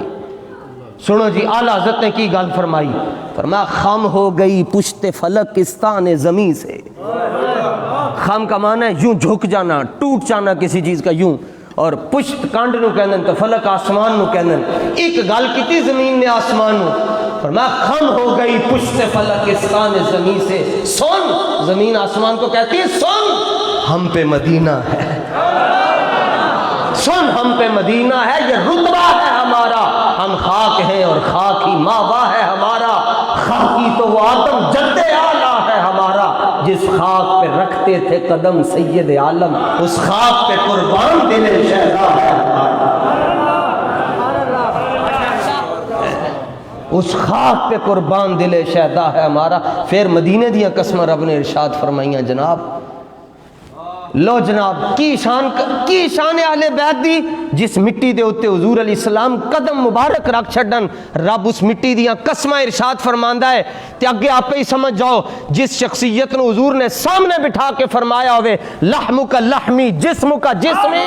Speaker 1: سنو جی اعلیٰ حضرت نے کی گل فرمائی، فرمایا خم ہو گئی پشت فلک کستان زمیں سے۔ خم کا معنی ہے یوں جھک جانا، ٹوٹ جانا کسی چیز کا یوں، اور پشت کانڈ نو کہندن تو فلک آسمان نو کہندن۔ ایک گل کیتی زمین نے آسمان نو، فرمایا خم ہو گئی پشت فلک کستان زمیں سے، سن، زمین آسمان کو کہتی ہے سن ہم پہ مدینہ ہے، سن ہم پہ مدینہ ہے، یہ رتبہ ہے ہمارا، ہم خاک ہیں اور خاک ہی ماوا ہے ہمارا، خاکی تو وہ آدم جد اعلیٰ ہے ہمارا، جس خاک پہ رکھتے تھے قدم سید عالم، اس خاک پہ قربان دل شہدا ہے ہمارا، اس خاک پہ قربان دل شہدا ہے ہمارا۔ پھر مدینے دیاں قسمیں رب نے ارشاد فرمائیاں جناب، لو جناب کی شان اہل بیت دی، جس مٹی دے اوتے حضور علیہ السلام قدم مبارک رکھ چھڈن، رب اس مٹی دیاں قسماں ارشاد فرماندا ہے تے اگے آپ ہی سمجھ جاؤ، جس شخصیت نو حضور نے سامنے بٹھا کے فرمایا ہوئے لحم کا لحمی جسم کا جسمی،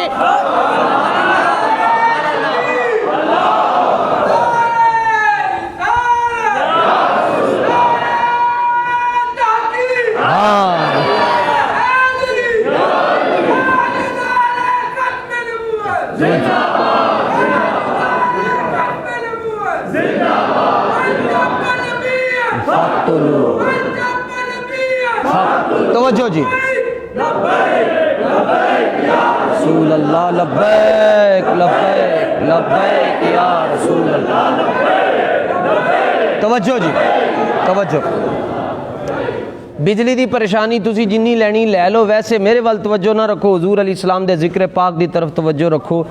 Speaker 1: توجہ جی، رسول اللہ لبیک لبیک لبیک یا رسول اللہ، توجہ جی توجہ۔ بجلی دی پریشانی تسی جنی لینی لے لو، ویسے میرے وال توجہ نہ رکھو، حضور علیہ السلام دے ذکر پاک دی طرف توجہ رکھو۔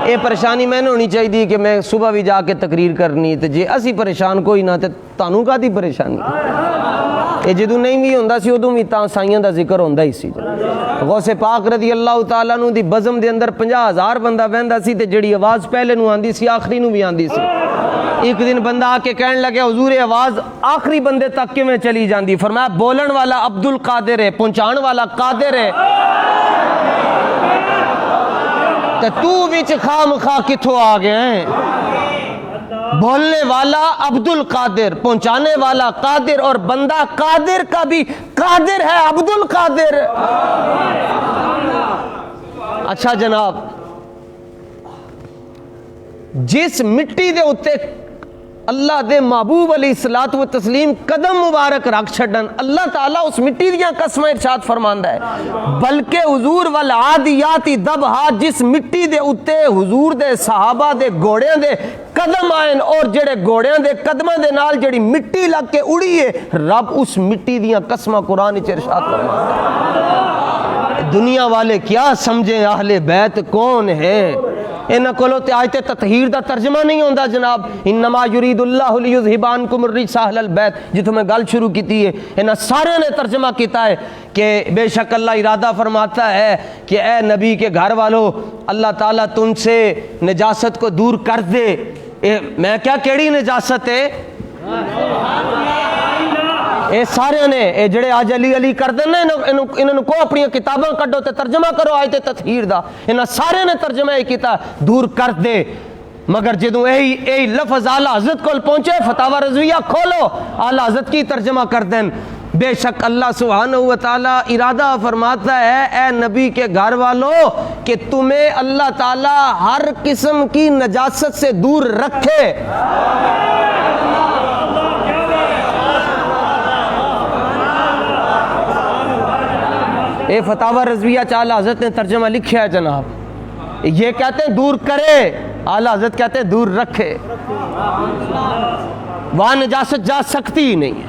Speaker 1: اے پریشانی میں نے ہونی چاہیے کہ میں صبح بھی جا کے تقریر کرنی، تے جے اسی پریشان کوئی نہ تے تانوں کادی پریشانی؟ اے جدوں نہیں بھی ہوندا سی ادوں بھی تاں سائیاں دا ذکر ہوندا ہی سی۔ غوث پاک رضی اللہ تعالیٰ عنہ دی بزم دے اندر 50,000 بندہ بہندا سی تے جڑی آواز پہلے نو آندی سی آخری نو بھی آندی سی۔ ایک دن بندہ آ کے کہنے لگے حضور آواز آخری بندے تک کیویں چلی جاندی؟ فرمایا بولن والا عبد القادر ہے، پہنچان والا قادر ہے، تے تو وچ خام خواہ کتھوں آ گیا ہے؟
Speaker 2: بولنے والا عبد القادر، پہنچانے والا قادر، اور بندہ قادر کا بھی قادر ہے، عبد القادر۔ اچھا جناب، جس مٹی دے اتے اللہ دے محبوب علیہ الصلوۃ والتسلیم قدم مبارک رکھ چھڈن، اللہ تعالیٰ اس مٹی دیاں قسمیں ارشاد فرماندا ہے، بلکہ حضور والعادیات ضبحا، جس مٹی دے اتے حضور دے صحابہ دے گھوڑیاں دے قدم آئن، اور جڑے گھوڑیاں دے قدماں دے نال جڑی مٹی لگ کے اڑی ہے، رب اس مٹی دیاں قسماں قرآن وچ ارشاد فرماندا ہے۔ دنیا والے کیا سمجھیں اہل بیت کون ہے؟ انہاں کولوں تے آیت تطہیر دا ترجمہ نہیں ہوندا جناب، انما یرید اللہ لیذھب عنکم الرجس اہل البیت، جتوں میں گل شروع کیتی ہے انہاں سارے نے ترجمہ کیتا ہے کہ بے شک اللہ ارادہ فرماتا ہے کہ اے نبی کے گھر والوں، اللہ تعالیٰ تم سے نجاست کو دور کر دے۔ میں کیا کیڑی نجاست ہے؟ اے سارے نے اے جڑے آج علی علی کر دیں نا، انہوں کو اپنی کتاباں کڈو تے ترجمہ کرو آیت تطہیر دا، انہاں سارے نے ترجمہ یہ کیتا دور کر دے۔ مگر جدوں یہی لفظ اعلی حضرت کول پہنچے، فتاوی رضویہ کھولو، اعلی حضرت کی ترجمہ کر دیں، بے شک اللہ سبحانہ وتعالیٰ ارادہ فرماتا ہے اے نبی کے گھر والوں کہ تمہیں اللہ تعالیٰ ہر قسم کی نجاست سے دور رکھے۔ اے فتاوی رضویہ اعلیٰ حضرت نے ترجمہ لکھا ہے جناب، یہ کہتے ہیں دور کرے، اعلیٰ حضرت کہتے ہیں دور رکھے، وہاں نجاست جا سکتی ہی نہیں ہے۔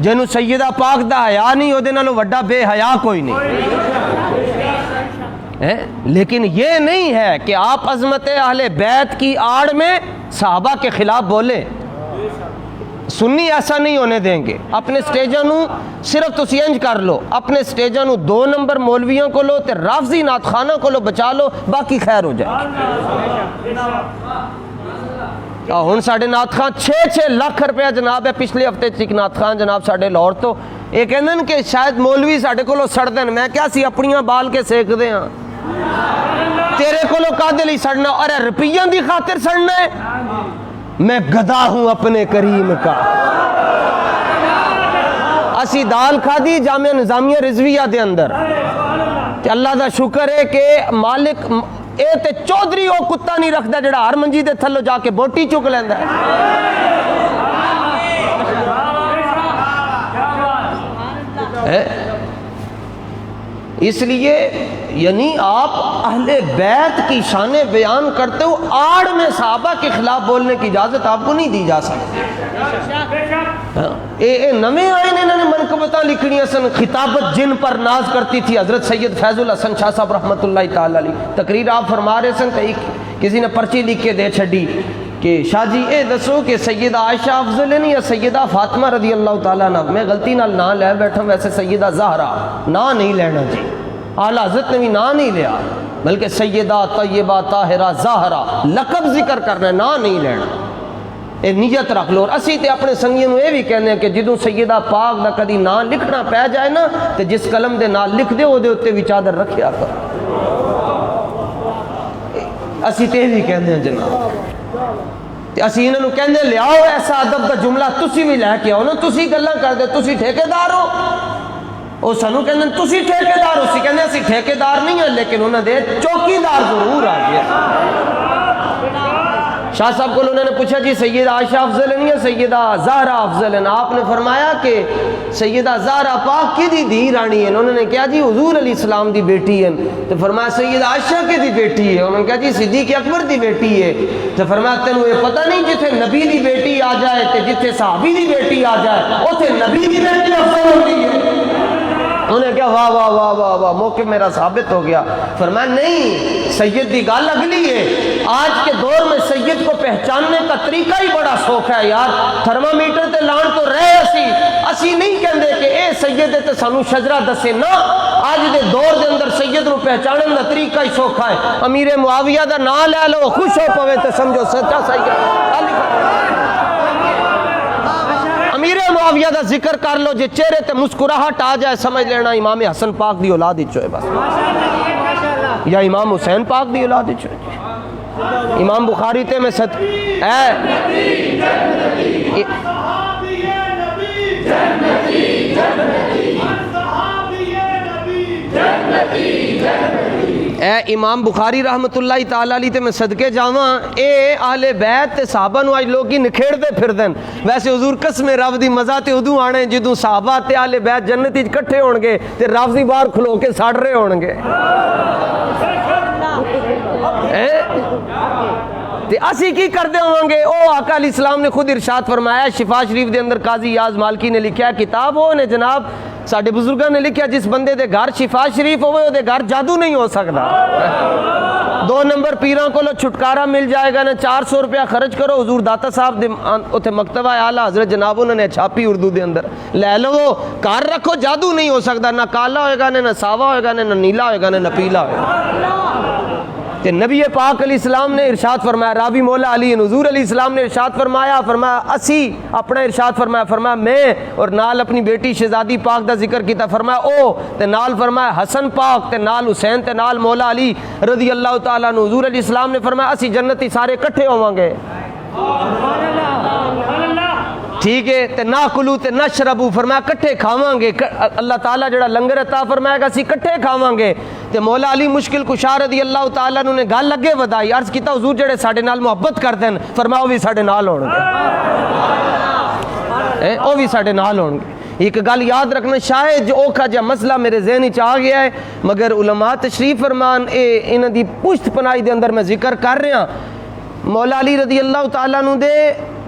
Speaker 2: جنہوں سیدہ پاک دا حیا نہیں، وہ دے نالوں وڈا بے حیا کوئی نہیں۔ لیکن یہ نہیں ہے کہ آپ عظمت اہل بیت کی آڑ میں صحابہ کے خلاف بولیں، سنی ایسا نہیں ہونے دیں گے۔ اپنے سٹیجاں نو صرف تسی انج کر لو، اپنے سٹیجاں نو 2 نمبر مولویوں کو لو تے رافضی نعت خانہ کو لو بچا لو، باقی خیر ہو جائے گی۔ ہن ساڈے نعت خان 6 لاکھ روپیہ جناب ہے، پچھلے ہفتے چک نعت خان جناب ساڈے لاہور تو یہ کہندن کہ شاید مولوی ساڈے کولو سڑ دین، میں کیا سی اپنیاں بال کے سیک دے ہاں، تیرے کولو کادے لئی سڑنا؟ ارے روپیاں دی خاطر سڑنا ہے؟ میں گدھا ہوں اپنے کریم کا۔ اسی دال کھادی جامعہ نظامیہ رضویہ دے اندر، تے اللہ دا شکر ہے کہ مالک اے تے چودھری او کتا نہیں رکھدا جڑا ہر منجی دے تھلو جا کے بوٹی چک لیندا ہے۔ اس لیے یعنی آپ اہل بیت کی شان بیان کرتے ہو، آڑ میں صحابہ کے خلاف بولنے کی اجازت آپ کو نہیں دی جا سکتی۔ اے نویں آئے نے انہوں نے منقبتاں لکھنیاں سن، خطابت جن پر ناز کرتی تھی حضرت سید فیض الحسن شاہ صاحب رحمۃ اللہ تعالی علیہ، تقریر آپ فرما رہے سن کہ کسی نے پرچی لکھ کے دے چھڈی کہ شاہ جی اے دسو کہ سیدہ عائشہ افضل ہے یا سیدہ فاطمہ رضی اللہ تعالیٰ عنہ؟ میں غلطی نال نام لے بیٹھا، ویسے سیدہ زہرا نام نہیں لینا جی، اعلیٰ حضرت نے بھی نام نہیں لیا، بلکہ سیدہ طیبہ طاہرہ زہرا لقب ذکر کرنا ہے، نام نہیں لینا۔ اے نیت رکھ لو۔ اور اسی تے اپنے سنگیوں نو یہ بھی کہنے ہیں کہ جدوں سیدہ پاک دا کدی نام لکھنا پہ جائے نا تے جس قلم دے نام لکھ دے او دے اتے بھی چادر رکھیا کرو۔ اسی تے بھی کہنے ہیں جناب، اسی انہوں کہنے لیاؤ ایسا ادب دا جملہ تسی بھی لے کے آؤ نا، تسی گلاں کر دے، تسی ٹھیکیدار ہو، او سانو کہندے تسی ٹھیکیدار ہو، سی کہندے اسی ٹھیکیدار نہیں ہیں، لیکن انہوں نے چوکیدار ضرور آ گیا۔ شاہ صاحب کو انہوں نے پوچھا جی سیدہ عائشہ افضل ہے یا سیدہ زہرا افضل ہے؟ آپ نے فرمایا کہ سیدہ زہرا پاک کی دی رانی ہے۔ انہوں نے کہا جی حضور علیہ السلام دی بیٹی ہے۔ تو فرمایا سیدہ عائشہ کی دی بیٹی ہے۔ انہوں نے کہا جی صدیق اکبر دی بیٹی ہے۔ تو فرمایا تینوں یہ پتہ نہیں جتھے نبی دی بیٹی آ جائے تے جتھے صحابی دی بیٹی آ جائے اوتھے نبی دی بیٹی افضل ہوتی ہے؟ انہوں نے کہا واہ واہ واہ واہ واہ، موقع میرا ثابت ہو گیا۔ فرمایا نہیں، سید دی گال اگلی ہے۔ آج کے دور میں سید کو پہچاننے کا طریقہ ہی بڑا سوکھ ہے یار، تھرمامیٹر تے لان تو رہے اسی نہیں کہندے کہ اے سید تے سانو شجرہ دسے نا۔ آج دے دور دے اندر سید نو پہچانن دا طریقہ ہی سوکھا ہے۔ امیر معاویہ دا نام لے لو، خوش ہو پوے تے سمجھو سچا سید۔ امیر معاویہ دا ذکر کر لو، جے چہرے تے مسکراہٹ آ جائے سمجھ لینا امام حسن پاک دی اولاد وچ ہے بس، یا امام حسین پاک دی اولاد وچ ہے۔ امام بخاری تے میں اے امام بخاری رحمت اللہ تعالی علیہ تے میں صدقے جاواں، اے اہل بیت تے صحابہ نو اج لوگ نکھیڑتے پھردن. ویسے حضور قسم رب دی مزہ تے ادوں آنے جدوں صحابہ تے اہل بیت جنت وچ کٹھے ہون گے تے رب دی باہر کھلو کے سڑ رہے ہون گے. تے اسی کی کردے ہوں گے؟ او آقا علیہ السلام نے خود ارشاد فرمایا، شفا شریف دے اندر قاضی یاز مالکی نے لکھیا کتاب، وہ نے جناب ساڈے بزرگاں نے لکھیا جس بندے دے گھر شفا شریف ہوئے او دے گھر جادو نہیں ہو سکتا. 2 نمبر پیراں کولو چھٹکارا مل جائے گا نا. 400 روپیہ خرچ کرو، حضور داتا صاحب دے اوتھے مکتبہ اعلیٰ حضرت جناب انہوں نے چھاپی اردو دے اندر، لے لو گھر رکھو، جادو نہیں ہو سکتا. نہ کالا ہوئے گا نہ ساوا ہوئے گا نہ نیلا ہوئے گا نہ پیلا ہوئے گا. کہ نبی پاک علیہ السلام نے ارشاد فرمایا، راوی مولا علی حضور علیہ السلام نے ارشاد فرمایا اسی اپنا ارشاد فرمایا میں اور نال اپنی بیٹی شہزادی پاک دا ذکر کیتا، فرمایا او تے نال فرمایا حسن پاک تے نال حسین تے نال مولا علی رضی اللہ تعالیٰ عنہ. حضور علیہ السلام نے فرمایا اسی جنتی سارے کٹھے ہوواں گے، ٹھیک ہے، تے نہ کلو تے نہ شربو، فرمایا کٹھے کھاواں گے. اللہ تعالیٰ جڑا لنگر عطا فرمائے گا اسی کٹھے کھاواں گے. تے مولا علی مشکل کشا رضی اللہ تعالیٰ عنہ نے گل لگے ودائی، عرض کیتا حضور جڑے ساڈے نال محبت کردے ہیں فرمایا وہ بھی ساڈے نال ہون گے، وہ بھی ساڈے نال ہون گے. ایک گل یاد رکھنا، شاید جو اوکھا جا مسئلہ میرے ذہن وچ آ گیا ہے مگر علماء تشریف فرمان انہاں دی پشت پناہی دے اندر میں ذکر کر رہا. مولا علی رضی اللہ تعالیٰ عنہ دے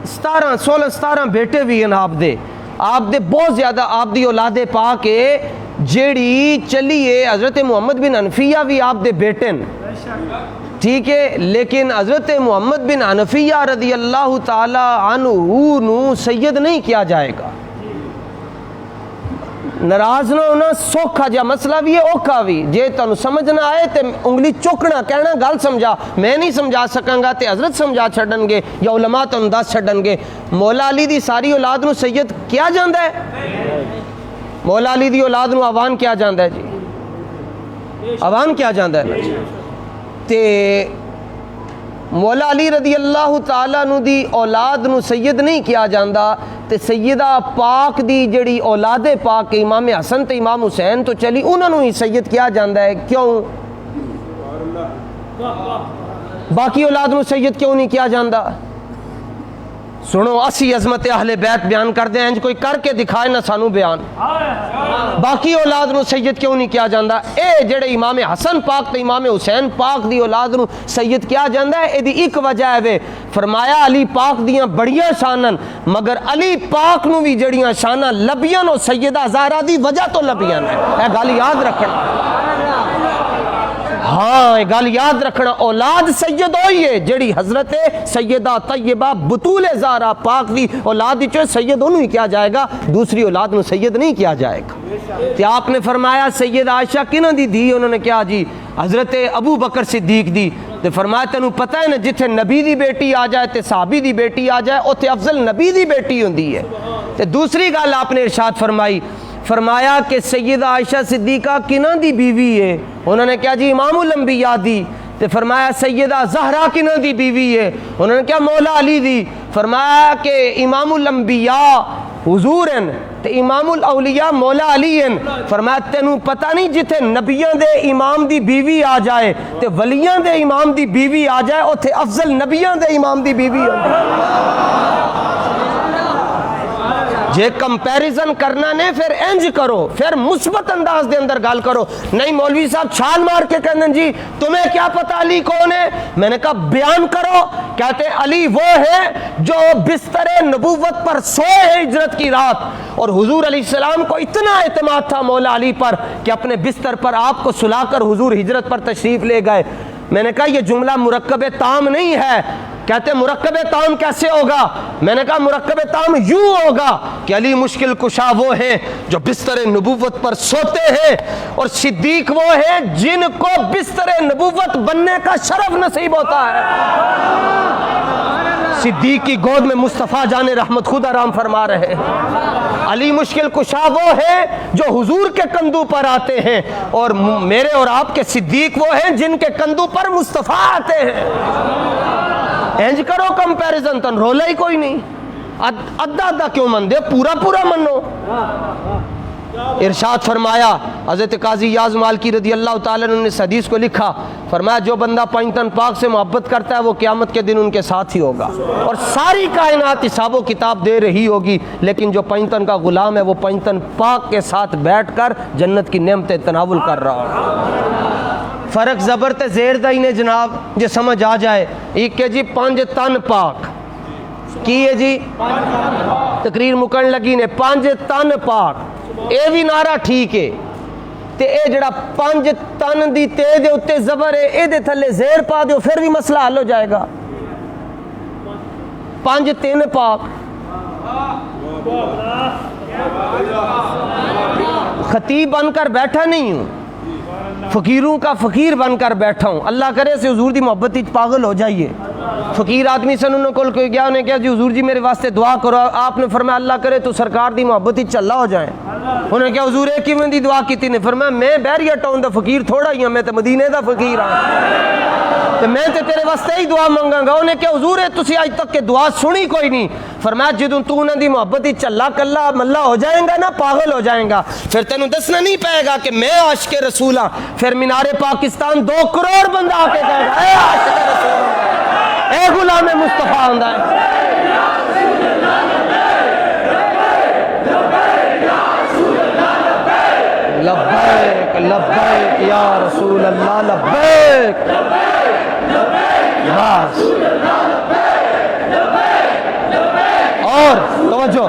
Speaker 2: 16 بیٹے بھی ہیں آپ دے بہت زیادہ، آپ دی اولاد پاک ہے جیڑی چلی ہے. حضرت محمد بن حنفیہ بھی آپ دے بیٹے ہیں، ٹھیک ہے، لیکن حضرت محمد بن حنفیہ رضی اللہ تعالی عنہ نو سید نہیں کیا جائے گا. ناراض نہ ہونا، سوکھا جا مسئلہ بھی ہے اوکھا بھی. جے تانوں سمجھ نہ آئے تے انگلی چوکنا، کہنا گل سمجھا، میں نہیں سمجھا سکاں گا تے حضرت سمجھا چھڈن گے یا علماء تانوں دس چھڈن گے. مولا علی دی ساری اولاد نو سید کیا جاندا ہے؟ مولا علی دی اولاد نو عوان کیا جاندا ہے جی؟ عوان کیا جاندا ہے تے مولا علی رضی اللہ تعالیٰ عنہ دی اولاد نو سید نہیں کیا جاندا تے سیدہ پاک دی جڑی اولاد پاک امام حسن تے امام حسین تو چلی انہوں نے ہی سید کیا جاندا ہے. کیوں؟ باقی اولاد نو سید کیوں نہیں کیا جاندا؟ سنو، اسی عظمت اہل بیت بیان کر دیں، کوئی کر کے دکھائے نہ سانو بیان. باقی اولاد نو سید کیوں نہیں کیا جاندا؟ اے جڑے امام حسن پاک تے امام حسین پاک دی اولاد نو سید کیا جاندا ہے، اے دی ایک وجہ ہے فرمایا علی پاک دیاں بڑیاں شانن، مگر علی پاک نو بھی جڑیاں شاناں لبیاں نو سیدہ زہرا دی وجہ تو لبیاں ہے. اے گل یاد رکھنا، ہاں گل یاد رکھنا، اولاد سید ہوئی ہے جڑی حضرت سیدہ طیبہ بطول زہرا پاک دی اولاد جو سید انہوں ہی کیا جائے گا، دوسری اولاد نو سید نہیں کیا جائے گا. کہ آپ نے فرمایا سید عائشہ کنہ دی دی؟ انہوں نے کیا جی حضرت ابو بکر صدیق دی. تے فرمایا تینوں پتہ ہے نا جتھے نبی دی بیٹی آ جائے تے صحابی دی بیٹی آ جائے اوتھے افضل نبی دی بیٹی ہوندی ہے. تے دوسری گل آپ نے ارشاد فرمایا کہ سیدہ عائشہ صدیقہ کنہ دی بیوی ہے؟ انہوں نے کیا جی امام الانبیاء دی. تے فرمایا سیدہ زہرا کنہ دی بیوی ہے؟ انہوں نے کیا مولا علی دی. فرمایا کہ امام الانبیاء حضور ہیں تے امام الاولیاء مولا علی ہیں. فرمایا تینوں پتہ نہیں جتھے نبیاں دے امام دی بیوی آ جائے تے ولیاں دے امام دی بیوی آ جائے اوتھے افضل نبیاں دے امام دی بیوی ہوندی. جے کمپیریزن کرنا نے پھر انج کرو، پھر مثبت انداز دے اندر گل کرو. نہیں مولوی صاحب چھال مار کے کہنے جی تمہیں کیا پتا علی کون ہے؟ میں نے کہا بیان کرو. کہتے علی وہ ہے جو بستر نبوت پر سوئے ہے ہجرت کی رات، اور حضور علیہ السلام کو اتنا اعتماد تھا مولا علی پر کہ اپنے بستر پر آپ کو سلا کر حضور ہجرت پر تشریف لے گئے. میں نے کہا یہ جملہ مرکب تام نہیں ہے. کہتے مرکب تام کیسے ہوگا؟ میں نے کہا مرکب تام یوں ہوگا کہ علی مشکل کشا وہ ہیں جو بستر نبوت پر سوتے ہیں، اور صدیق وہ ہیں جن کو بستر نبوت بننے کا شرف نصیب ہوتا ہے. صدیق کی گود میں مصطفیٰ جان رحمت خود آرام فرما رہے ہیں. علی مشکل کشا وہ ہے جو حضور کے کندھوں پر آتے ہیں، اور میرے اور آپ کے صدیق وہ ہیں جن کے کندھوں پر مصطفیٰ آتے ہیں۔ انج کرو کمپیریزن تو رولا ہی کوئی نہیں، ادھا ادھا کیوں من دے، پورا پورا منو۔ ارشاد فرمایا حضرت قاضی یاز مالکی رضی اللہ تعالیٰ عنہ نے اس حدیث کو لکھا، فرمایا جو بندہ پنجتن پاک سے محبت کرتا ہے وہ قیامت کے دن ان کے ساتھ ہی ہوگا، اور ساری کائنات حساب و کتاب دے رہی ہوگی، لیکن جو پنجتن کا غلام ہے وہ پنجتن پاک کے ساتھ بیٹھ کر جنت کی نعمتیں تناول کر رہا ہوگا۔ فرق زبر تے زیر دا ہی نے جناب جو سمجھ آ جائے، ایک کہ جی پانچ تن پاک کی ہے جی، تقریر مکن لگی نے پانچ تن پاک، اے بھی نعرہ ٹھیک ہے تے اے جڑا پانچ تن دی تے دے اتے زبر ہے اے دے تھلے زیر پا دیو پھر بھی مسئلہ حل ہو جائے گا۔ پانچ تین پاک، خطیب بن کر بیٹھا نہیں ہوں، فقیروں کا فقیر بن کر بیٹھا ہوں۔ اللہ کرے سے حضور دی محبت پاگل ہو جائیے۔ فقیر آدمی سے انہوں نے کوئی گیا، انہیں کہا جی حضور جی میرے واسطے دعا کرو، آپ نے فرمایا اللہ کرے تو سرکار دی محبت چلا ہو جائیں۔ انہوں نے کہا حضور ایک ہی میں دی دعا کی تھی، نے فرمایا میں بحریہ ٹاؤن دا فقیر تھوڑا ہی ہوں، میں تے مدینے دا فقیر ہوں، تو میں تے تیرے واسطے ہی دعا منگا گا۔ انہیں کہا حضور تسی آج تک کہ دعا سنی کوئی نہیں۔ فرمایا جدوں تو انہیں دی محبت چلا کلا ملا ہو جائیں گا نا، پاگل ہو جائیں گا، پھر تینوں دسنا نہیں پائے گا کہ میں عاشق رسول ہاں۔ پھر مینار پاکستان 2 کروڑ بندہ آ کے کہے گا اے عاشق رسول، اے غلام مصطفیٰ ہوندا ہے۔ لبیک لبیک یا رسول اللہ لبیک، بس اور توجہ،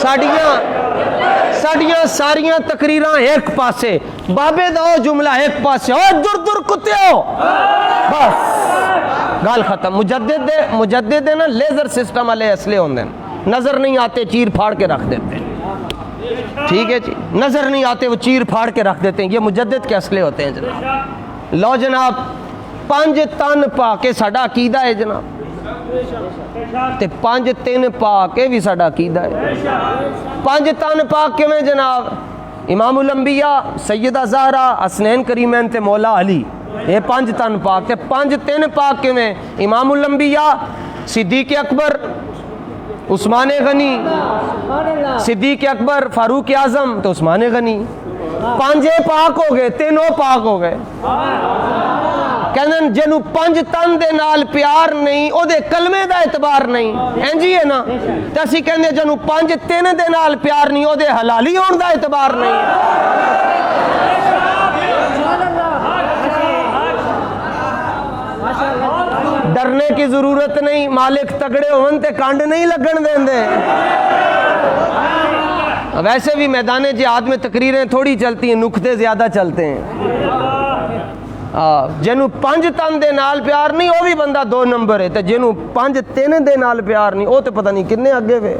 Speaker 2: ساڑیاں ساریاں تقریراں ایک پاسے، بابے دا او جملہ ایک پاسے، او در در کتےو، بس گال ختم۔ مجدد نا لیزر سسٹم والے اصلے ہوندے ہیں، نظر نہیں آتے چیر پھاڑ کے رکھ دیتے ہیں، ٹھیک ہے جی، نظر نہیں آتے وہ چیر پھاڑ کے رکھ دیتے ہیں، یہ مجدد کے اصلے ہوتے ہیں جناب۔ لو جناب پانچ تن پا کے ساڈا عقیدہ ہے جناب، تے پانچ تین پا کے بھی ساڈا عقیدہ ہے۔ پانچ تن پاک کیویں جناب؟ امام الانبیاء سیدہ زہرا، حسنین کریمین تے مولا علی، یہ پانچ تن پاک۔ تے پانچ تین پاک کیویں؟ امام الانبیاء صدیق اکبر، عثمان غنی، صدیق اکبر، فاروق اعظم تو عثمان غنی، پانچے پاک ہو گئے، تینوں پاک ہو گئے۔ کہندے جنوں پنج تن دے نال پیار نہیں او دے کلمے دا اعتبار نہیں، انجی ہے نا، تے اسی کہندے جنوں پنج تین دے نال پیار نہیں او دے حلالی ہون دا اعتبار نہیں۔ ڈرنے کی ضرورت نہیں، مالک تگڑے ہون تے کانڈ نہیں لگن دیندے۔ ویسے بھی میدان جہاد میں تقریریں تھوڑی چلتی ہیں، نکتے زیادہ چلتے ہیں۔ جنوں پنج تن دے نال پیار نہیں وہ بھی بندہ 2 نمبر ہے، تے جنوں پنج تین دے نال پیار نہیں وہ تے پتہ نہیں کنے اگے وے۔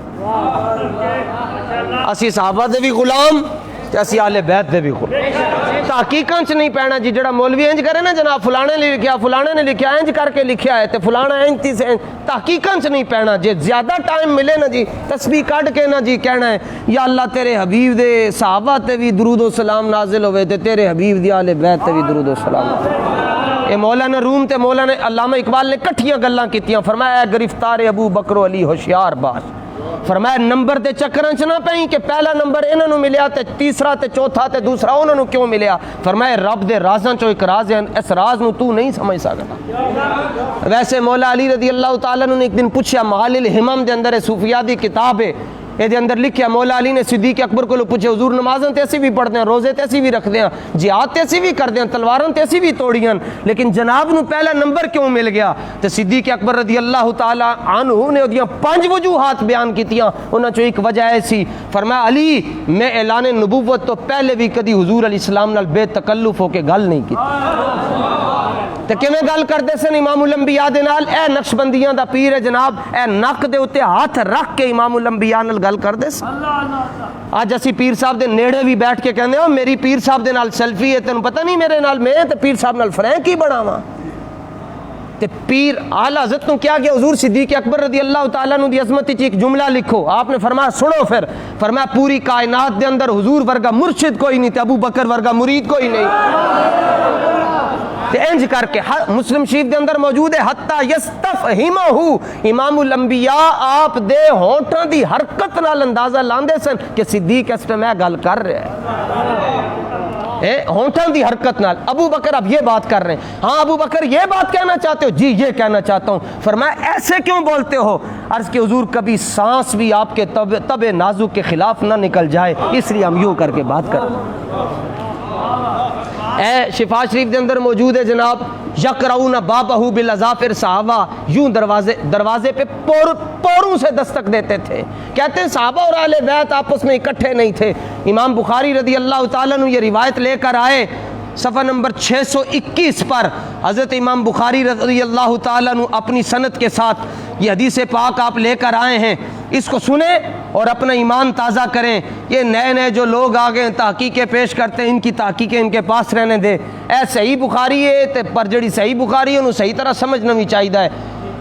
Speaker 2: اسی صحابہ دے بھی غلام تے اسی اہل بیت دے بھی غلام۔ تحقیقاں چ نہیں پینا جی، جڑا مولوی انج کرے نا جناب فلانے نے لکھیا، فلانے نے لکھیا، انج کر کے لکھیا ہے تے فلانا انج تھی سے، تحقیقاں چ نہیں پینا۔ جے زیادہ ٹائم ملے نا جی تسبیح کڈ کے نا جی کہنا ہے یا اللہ تیرے حبیب دے صحابہ تے بھی درود و سلام نازل ہوئے تے تیرے حبیب دی اہل بیت تے بھی درود و سلام۔ اے مولانا روم تے مولانا علامہ اقبال نے کٹھیاں گلاں کیتیاں، فرمایا اے گرفتار ابو بکر و علی ہوشیار باش، فرمایا نمبر دے چکراں چ نہ پئی کہ پہلا نمبر انہاں نوں ملیا تے تیسرا تے چوتھا تے دوسرا انہاں نوں کیوں ملیا؟ فرمایا رب دے رازاں چوں ایک راز ہے، اس راز نوں تو نہیں سمجھ سکدا۔ ویسے مولا علی رضی اللہ تعالی عنہ نے ایک دن پوچھا، معالل الہمم دے اندر صوفیاء دی کتاب ہے، یہ دے اندر لکھیا مولا علی نے صدیق اکبر کو پوچھے حضور نمازاں تے اسی بھی پڑھدے ہیں، روزے تے اسی بھی رکھدے ہیں، جہاد تے اسی بھی کردے ہیں، تلواراں تے اسی بھی توڑیاں، لیکن جناب نو پہلا نمبر کیوں مل گیا؟ تے صدیق اکبر رضی اللہ تعالی عنہ نے اودیاں 5 وجوہات بیان کیتیاں، انہاں چوں ایک وجہ ایسی، فرمایا علی میں اعلان نبوت تو پہلے بھی کدی حضور علیہ السلام نال بے تکلف ہو کے گل نہیں کیتی۔ تے کیویں گل کردے سن امام الانبیاء دے نال؟ اے نقشبندیاں دا پیر ہے جناب، اے نک دے اوتے ہاتھ رکھ کے امام الانبیاء نال گل کردے سن۔ اج اسی پیر صاحب دے نیڑے بھی بیٹھ کے کہندے ہو میری پیر صاحب دے نال سیلفی ہے، تینوں پتہ نہیں میرے نال میں تے پیر صاحب نال فرینک ہی بناواں۔ تے پیر اعلی حضرت تو کیا حضور صدیق اکبر رضی اللہ تعالیٰ عنہ دی عظمت وچ ایک جملہ لکھو. آپ نے فرمایا سنو پھر. فرمایا پوری کائنات دے اندر حضور ورگا مرشد کوئی نہیں تے ابو بکر ورگا مرید کوئی نہیں. تے انج کر کے مسلم شریف دے اندر موجود ہے حتی یستفہمہ امام الانبیاء آپ دے ہونٹاں دی حرکت نال اندازہ لاندے سن کہ صدیق اس ٹائم گل کر رہا ہے ہونٹاں دی حرکت نال. ابو بکر اب یہ بات کر رہے ہیں. ہاں ابو بکر یہ بات کہنا چاہتے ہو؟ جی یہ کہنا چاہتا ہوں. فرمایا ایسے کیوں بولتے ہو؟ عرض کہ حضور کبھی سانس بھی آپ کے طب نازک کے خلاف نہ نکل جائے اس لیے ہم یوں کر کے بات کر رہے ہیں. اے شفا شریف دے اندر موجود ہے جناب یقرؤون بابہ بالاظافر. صحابہ یوں دروازے پہ پوروں سے دستک دیتے تھے. کہتے ہیں صحابہ اور اہل بیت آپس میں اکٹھے نہیں تھے. امام بخاری رضی اللہ تعالیٰ عنہ یہ روایت لے کر آئے صفحہ نمبر 621 پر. حضرت امام بخاری رضی اللہ تعالیٰ عنہ اپنی سند کے ساتھ یہ حدیث پاک آپ لے کر آئے ہیں. اس کو سنیں اور اپنا ایمان تازہ کریں. یہ نئے نئے جو لوگ آگے ہیں تحقیقیں پیش کرتے ہیں ان کی تحقیقیں ان کے پاس رہنے دے. اے صحیح بخاری ہے تے پر جڑی صحیح بخاری ہے انہوں صحیح طرح سمجھنا بھی چاہیے.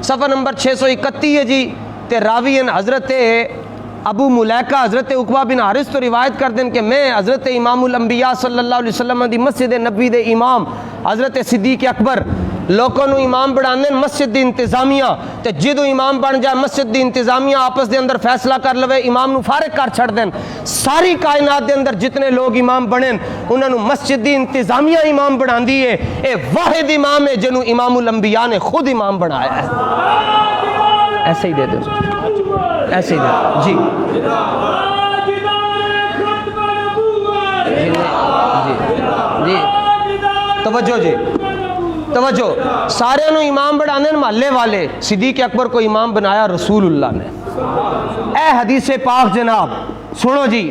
Speaker 2: صفحہ نمبر 631 ہے جی. تے راوی حضرت ابو ملیکہ حضرت عقبہ بن حارث تو روایت کر دیں کہ میں حضرت امام الانبیاء صلی اللہ علیہ وسلم دی مسجد نبی دے امام حضرت صدیق اکبر لوگوں نو امام بڑھاندے مسجد دی انتظامیہ تے جدو امام بن جائے مسجد دی انتظامیہ آپس دے اندر فیصلہ کر لوے امام نو فارغ کر چھڑ دیں. ساری کائنات دے اندر جتنے لوگ امام بنیں انہوں نے مسجد دی انتظامیہ امام بڑھاندی ہے. اے واحد امام ہے جنہوں امام الانبیاء نے خود امام بنایا ہے. ایسے ہی دے دو ایسے ہی دے دو جی جی توجہ جی توجہ. سارے نو امام بڑھانے محلے والے. صدیق اکبر کو امام بنایا رسول اللہ نے. اے حدیث پاک جناب سنو جی.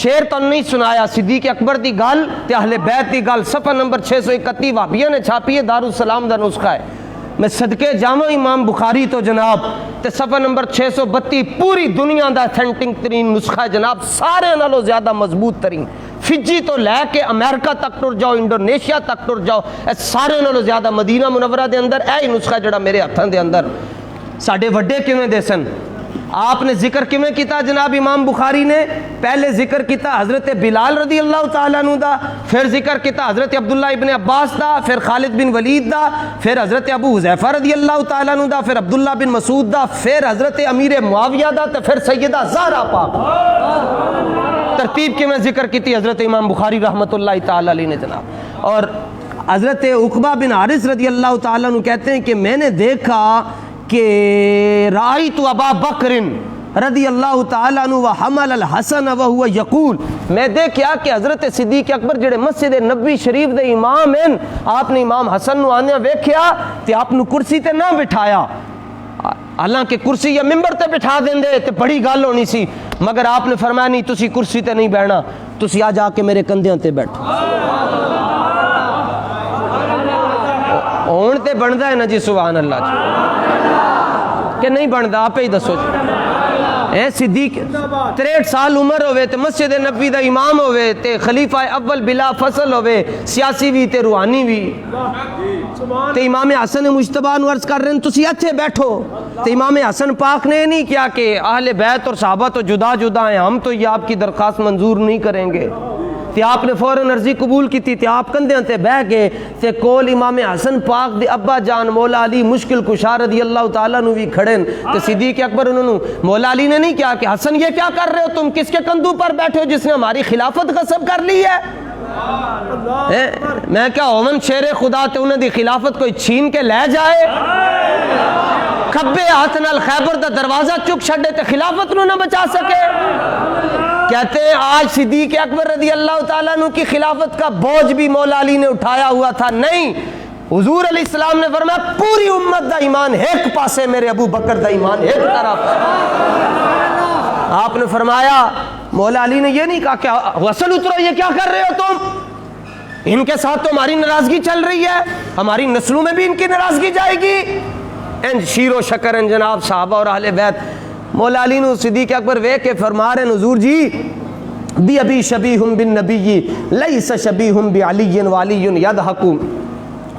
Speaker 2: شعر تو نہیں سنایا صدیق اکبر دی گل تے اہل بیت دی گل. صفحہ نمبر 631 وہابیہ نے چھاپی ہے دارالسلام دا نسخہ ہے. میں صدقے جاواں امام بخاری تو جناب تے صفحہ نمبر 632 پوری دنیا دا اتھینٹک ترین نسخہ ہے جناب. سارے نالوں زیادہ مضبوط ترین. فجی تو لے کے امریکہ تک ٹر جاؤ انڈونیشیا تک ٹر جاؤ اے سارے نالوں زیادہ مدینہ منورہ دے اندر اے نسخہ جڑا میرے ہتھاں دے اندر. ساڈے وڈے کیویں دے سن. آپ نے ذکر کیویں کیتا جناب امام بخاری نے؟ پہلے ذکر کیتا حضرت بلال رضی اللہ تعالیٰ عنہ دا, پھر ذکر کیتا حضرت عبداللہ ابن عباس دا, پھر خالد بن ولید دا, پھر حضرت ابو حذیفہ رضی اللہ تعالیٰ عنہ دا, پھر عبداللہ بن مسعود دا, پھر حضرت امیر معاویہ دا, تے پھر سیدہ زہرا پاک. ترتیب کی میں ذکر کی تھی حضرت امام بخاری رحمۃ اللہ تعالی علیہ نے جناب. اور حضرت عقبہ بن حارث رضی اللہ تعالیٰ عنہ کہتے ہیں کہ میں نے دیکھا کہ رأیت ابا بکر رضی اللہ تعالیٰ عنہ وحمل الحسن وہو یقول. میں دیکھیا کہ حضرت صدیق اکبر جڑے مسجد نبی شریف دے امام ہیں آپ نے امام حسن نو آنے ویکھیا تے آپ نو کرسی تے نہ بٹھایا. حالانکہ کرسی یا ممبر تے بٹھا دیں دے تے بڑی گل ہونی سی, مگر آپ نے فرمایا نہیں تسی کرسی تے نہیں بیٹھنا, تسی آ جا کے میرے کندھیاں تے بیٹھو. ہون تے بندا ہے نا جی سبحان اللہ جی کہ نہیں بندا آپ ہی دسو جی. اے صدیق 63 سال عمر ہوئے تے مسجد نبی دا امام ہوئے تے خلیفہ اول بلا فصل ہوئے, سیاسی بھی تے روحانی بھی. تے امام حسن مجتبیٰ نو عرض کر رہے ہیں تسی ایتھے بیٹھو. تے امام حسن پاک نے نہیں کیا کہ اہل بیت اور صحابہ تو جدا جدا ہیں, ہم تو یہ آپ کی درخواست منظور نہیں کریں گے. تے آپ نے فوراً عرضی قبول کی تھی تے آپ کندھیاں تے بہ گئے تے کول امام حسن پاک دے ابا جان مولا علی مشکل کشا رضی اللہ تعالیٰ نو بھی کھڑن. تے صدیق اکبر انہوں مولا علی نے نہیں کیا کہ حسن یہ کیا کر رہے ہو, تم کس کے کندھوں پر بیٹھے ہو جس نے ہماری خلافت غصب کر لی ہے. میں کیا ہومن شیر خدا تے انہوں دی خلافت کوئی چھین کے لے جائے, کھبے ہاتھ نال خیبر دا دروازہ چک چھڑے تے خلافت نو نہ بچا سکے. کہتے ہیں آج صدیق اکبر رضی اللہ تعالیٰ عنہ کی خلافت کا بوجھ بھی مولا علی نے اٹھایا ہوا تھا. نہیں, حضور علیہ السلام نے فرمایا پوری امت دا ایمان ایک پاسے, میرے ابو بکر دا ایمان ایک طرف. آپ نے فرمایا مولا علی نے یہ نہیں کہا کہ غسل اترو یہ کیا کر رہے ہو تم, ان کے ساتھ تو ہماری ناراضگی چل رہی ہے, ہماری نسلوں میں بھی ان کی ناراضگی جائے گی. ان شیر و شکر ان جناب صحابہ اور اہل بیت. مولا علی نے صدیق اکبر وے کے فرما رہے حضور جی بی ابی شبیہم بالنبی لیس شبیہم بعلی وعلی یضحک.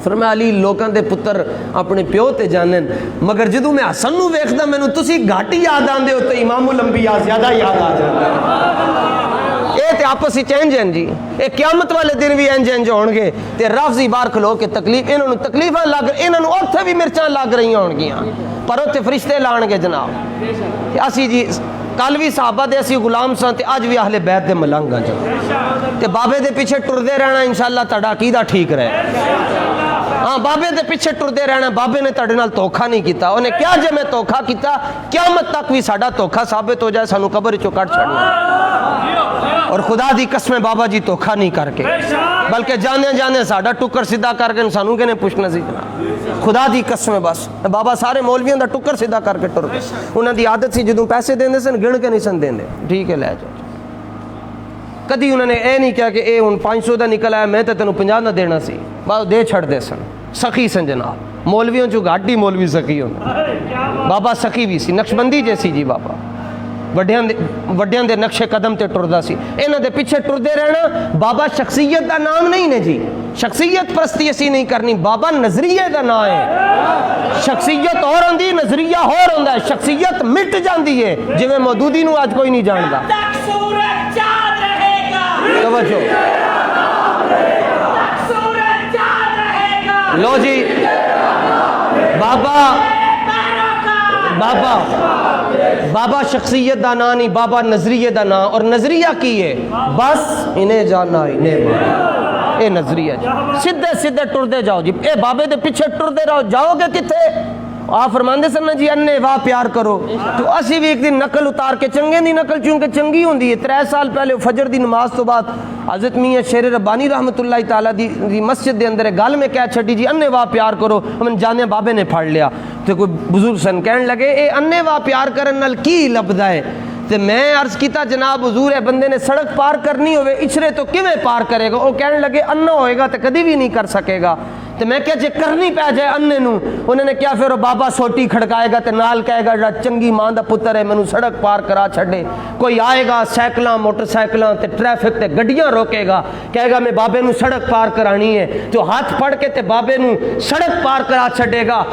Speaker 2: فرمایا علی لوکاں دے پتر اپنے پیو تے جانن مگر جدوں میں حسن نو ویکھدا مینوں تسی گھٹ یاد آندے ہو تے امام الانبیاء زیادہ یاد آ جاندے اے تے آپس وچ انج ہیں جی اے قیامت والے دن بھی انج ہون گے تے رافضی باہر کھلو کے تکلیف انہاں نوں تکلیفاں لگ انہاں نوں اوتھے بھی مرچاں لگ رہی ہون گیاں پر اوتھے فرشتے لان گے جناب اسی جی کل بھی صحابہ دے اسی غلام سن تے اج بھی اہل بیت دے ملنگ ہاں تے بابے دے پیچھے ٹردے رہنا انشاءاللہ تہاڈا عقیدہ ٹھیک رہے ہاں بابے دے پیچھے ٹردے رہنا بابے نے تہاڈے نال دھوکھا نہیں کیتا انہیں کیا جے میں دھوکھا کیتا قیامت تک بھی ساڈا دھوکھا ثابت ہو جائے سانو قبر چوں کڈ چھڑنا اور خدا دی قسم بابا جی دھوکھا نہیں کر کے بلکہ جانے ساڈا ٹکر سیدھا کر کے سانو کہنے پوچھنا سی جناب خدا دی قسم بس بابا سارے مولویاں دا ٹکر سیدھا کر کے ٹر گئے انہاں دی عادت سی جدوں پیسے دیندے سن گن کے نہیں سن دیندے ٹھیک ہے لے جاؤ کدی انہوں نے اے نہیں کہا کہ اے ہن 500 دا نکل آیا میں تے تینوں 50 نہ دینا سی بس دے چھڑ دے سن سخی سن جناب مولویوں چوں گھٹ ہی مولوی سخی ہوندا بابا سخی بھی سی نقشبندی جیسی جی بابا وڈیاں دے نقشے قدم تے ٹردا سی انہاں دے پیچھے ٹردے رہنا بابا شخصیت دا نام نہیں نے جی شخصیت پرستی اسی نہیں کرنی بابا نظریے دا نام ہے شخصیت اور ہوندی نظریہ اور ہوندا ہے شخصیت مٹ جاندی ہے جویں مودودی نو اج کوئی نہیں جاندا توجہ لو جی بابا شخصیت دا نا نہیں بابا نظریے دا نا اور نظریہ کی ہے بس انہیں جانا انہیں مانا اے نظریہ جی سدھے ٹردے جاؤ جی اے بابے دے پیچھے ٹردے رہو جاؤ گے کتے آپ فرماندے سن نا جی انے واہ پیار کرو تو اسی بھی ایک دن نقل اتار کے چنگے دی نقل چونکہ چنگی ہوندی ہے 3 سال پہلے فجر دی نماز تو بعد حضرت میاں شیر ربانی رحمت اللہ تعالیٰ دی مسجد دے اندر گل میں کہہ چھڈی جی انے واہ پیار کرو ہم جانے بابے نے پھڑ لیا تو کوئی بزرگ سن کہنے لگے اے انے واہ پیار کرن نال کی لبدا ہے تے میں عرض کیتا جناب حضور ہے بندے نے سڑک پار کرنی ہوئے اچھرے تو کیویں پار کرے گا وہ کہنے لگے انا ہوئے گا تے کدی بھی نہیں کر سکے گا تے میں کہا جے کرنی پہ جائے انے نو انہوں نے کیا پھر وہ بابا سوٹی کھڑکائے گا تے نال کہے گا چنگی ماں دا پتر ہے مینوں سڑک پار کرا چھڑے کوئی آئے گا سائیکلاں موٹر سائیکلاں تے ٹریفک تے گڈیاں روکے گا کہے گا میں بابے نو سڑک پار کرانی ہے تو ہاتھ پھڑ کے تے بابے نو سڑک پار کرا چھڑے گا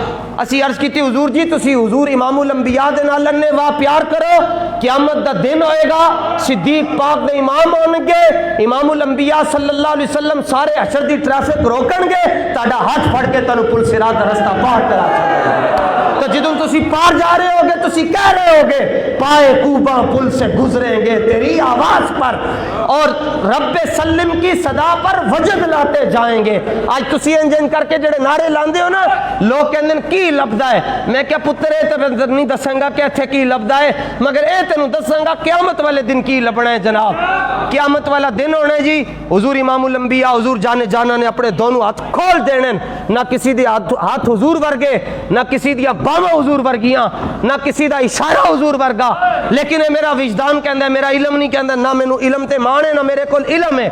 Speaker 2: اسی عرض کیتی حضور جی تسی حضور امام الانبیاء دے نال انے واہ پیار کرو قیامت دا دن ہوئے گا صدیق پاک دے امام ہون گے امام الانبیاء صلی اللہ علیہ وسلم سارے حشر دی ٹریفک روکن گے ہاتھ پھڑ کے تنو پل صراط دا رستہ پار کرا چھڑے تو جدوں تسی پار جا رہے ہوگے تسی کہہ رہے ہوگے پائے کوبا پل سے گزریں گے تیری آواز پر اور رب سلم کی صدا پر وجد لاتے جائیں گے آج تسی انجن کر کے جڑے نعرے لاندے ہو نا لوگ کہندے کی لبدا ہے میں کیا پتر اے تے نہیں دساں گا کہ ایتھے کی لبدا ہے مگر اے تینوں دساں گا قیامت والے دن کی لبنا ہے جناب قیامت والا دن ہونا ہے جی حضور امام الانبیاء حضور جانا نے اپنے دونوں ہاتھ کھول دینے نہ کسی دی ہاتھ حضور ورگے نہ کسی دی باواں حضور ورگیاں نہ کسی دا اشارہ حضور ورگا لیکن اے میرا وجدان کہندا ہے میرا علم نہیں کہندا نہ مینوں علم تے مان ہے نہ میرے کول علم ہے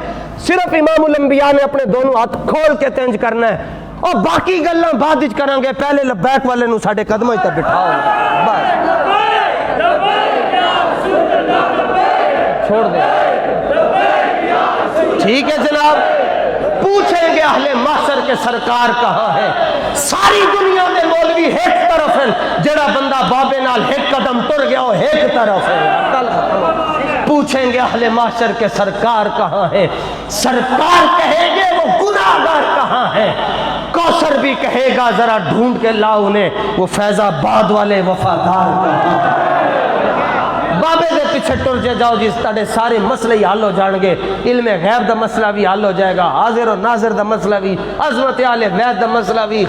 Speaker 2: صرف امام الانبیاء نے اپنے دونوں ہاتھ کھول کے تنج کرنا ہے اور باقی گلاں بعد وچ کران گے پہلے لبیک والے نوں ساڈے قدماں تے بٹھاؤ بس چھوڑ دے ٹھیک ہے جناب پوچھیں گے اہل محشر کے سرکار کہاں ہے ساری دنیا میں مولوی ایک طرف ہے جڑا بندہ بابے نال ایک قدم ٹر گیا وہ ایک طرف ہے پوچھیں گے اہل محشر کے سرکار کہاں ہے سرکار کہے گے وہ گناہگار کہاں ہے کوثر بھی کہے گا ذرا ڈھونڈ کے لاؤ انہیں وہ فیض آباد والے وفادار کہاں ہے بابے دے پیچھے ٹر جاؤ جس طرح سارے مسئلے ہی حل ہو جان گے علم غیب دا مسئلہ بھی حل ہو جائے گا حاضر و ناظر دا مسئلہ بھی عظمت اہل بیت دا مسئلہ بھی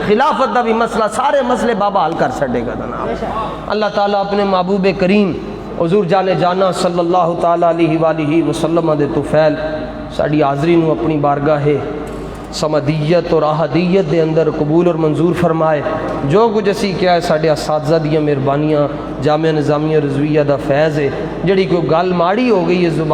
Speaker 2: خلافت دا بھی مسئلہ سارے مسئلے بابا حل کر چھڑے گا جناب اللہ تعالیٰ اپنے محبوب کریم حضور جانا صلی اللہ تعالیٰ علیہ وآلہ وسلم دے توفیل ساڑی حاضری نو اپنی بارگاہ سمدیت اور احدیت دے اندر قبول اور منظور فرمائے جو کچھ اسی کیا ہے ساڑے اساتذہ دیاں مہربانیاں جامعہ نظامیہ رضویہ دا فیض ہے جڑی کوئی گل ماڑی ہو گئی ہے زبان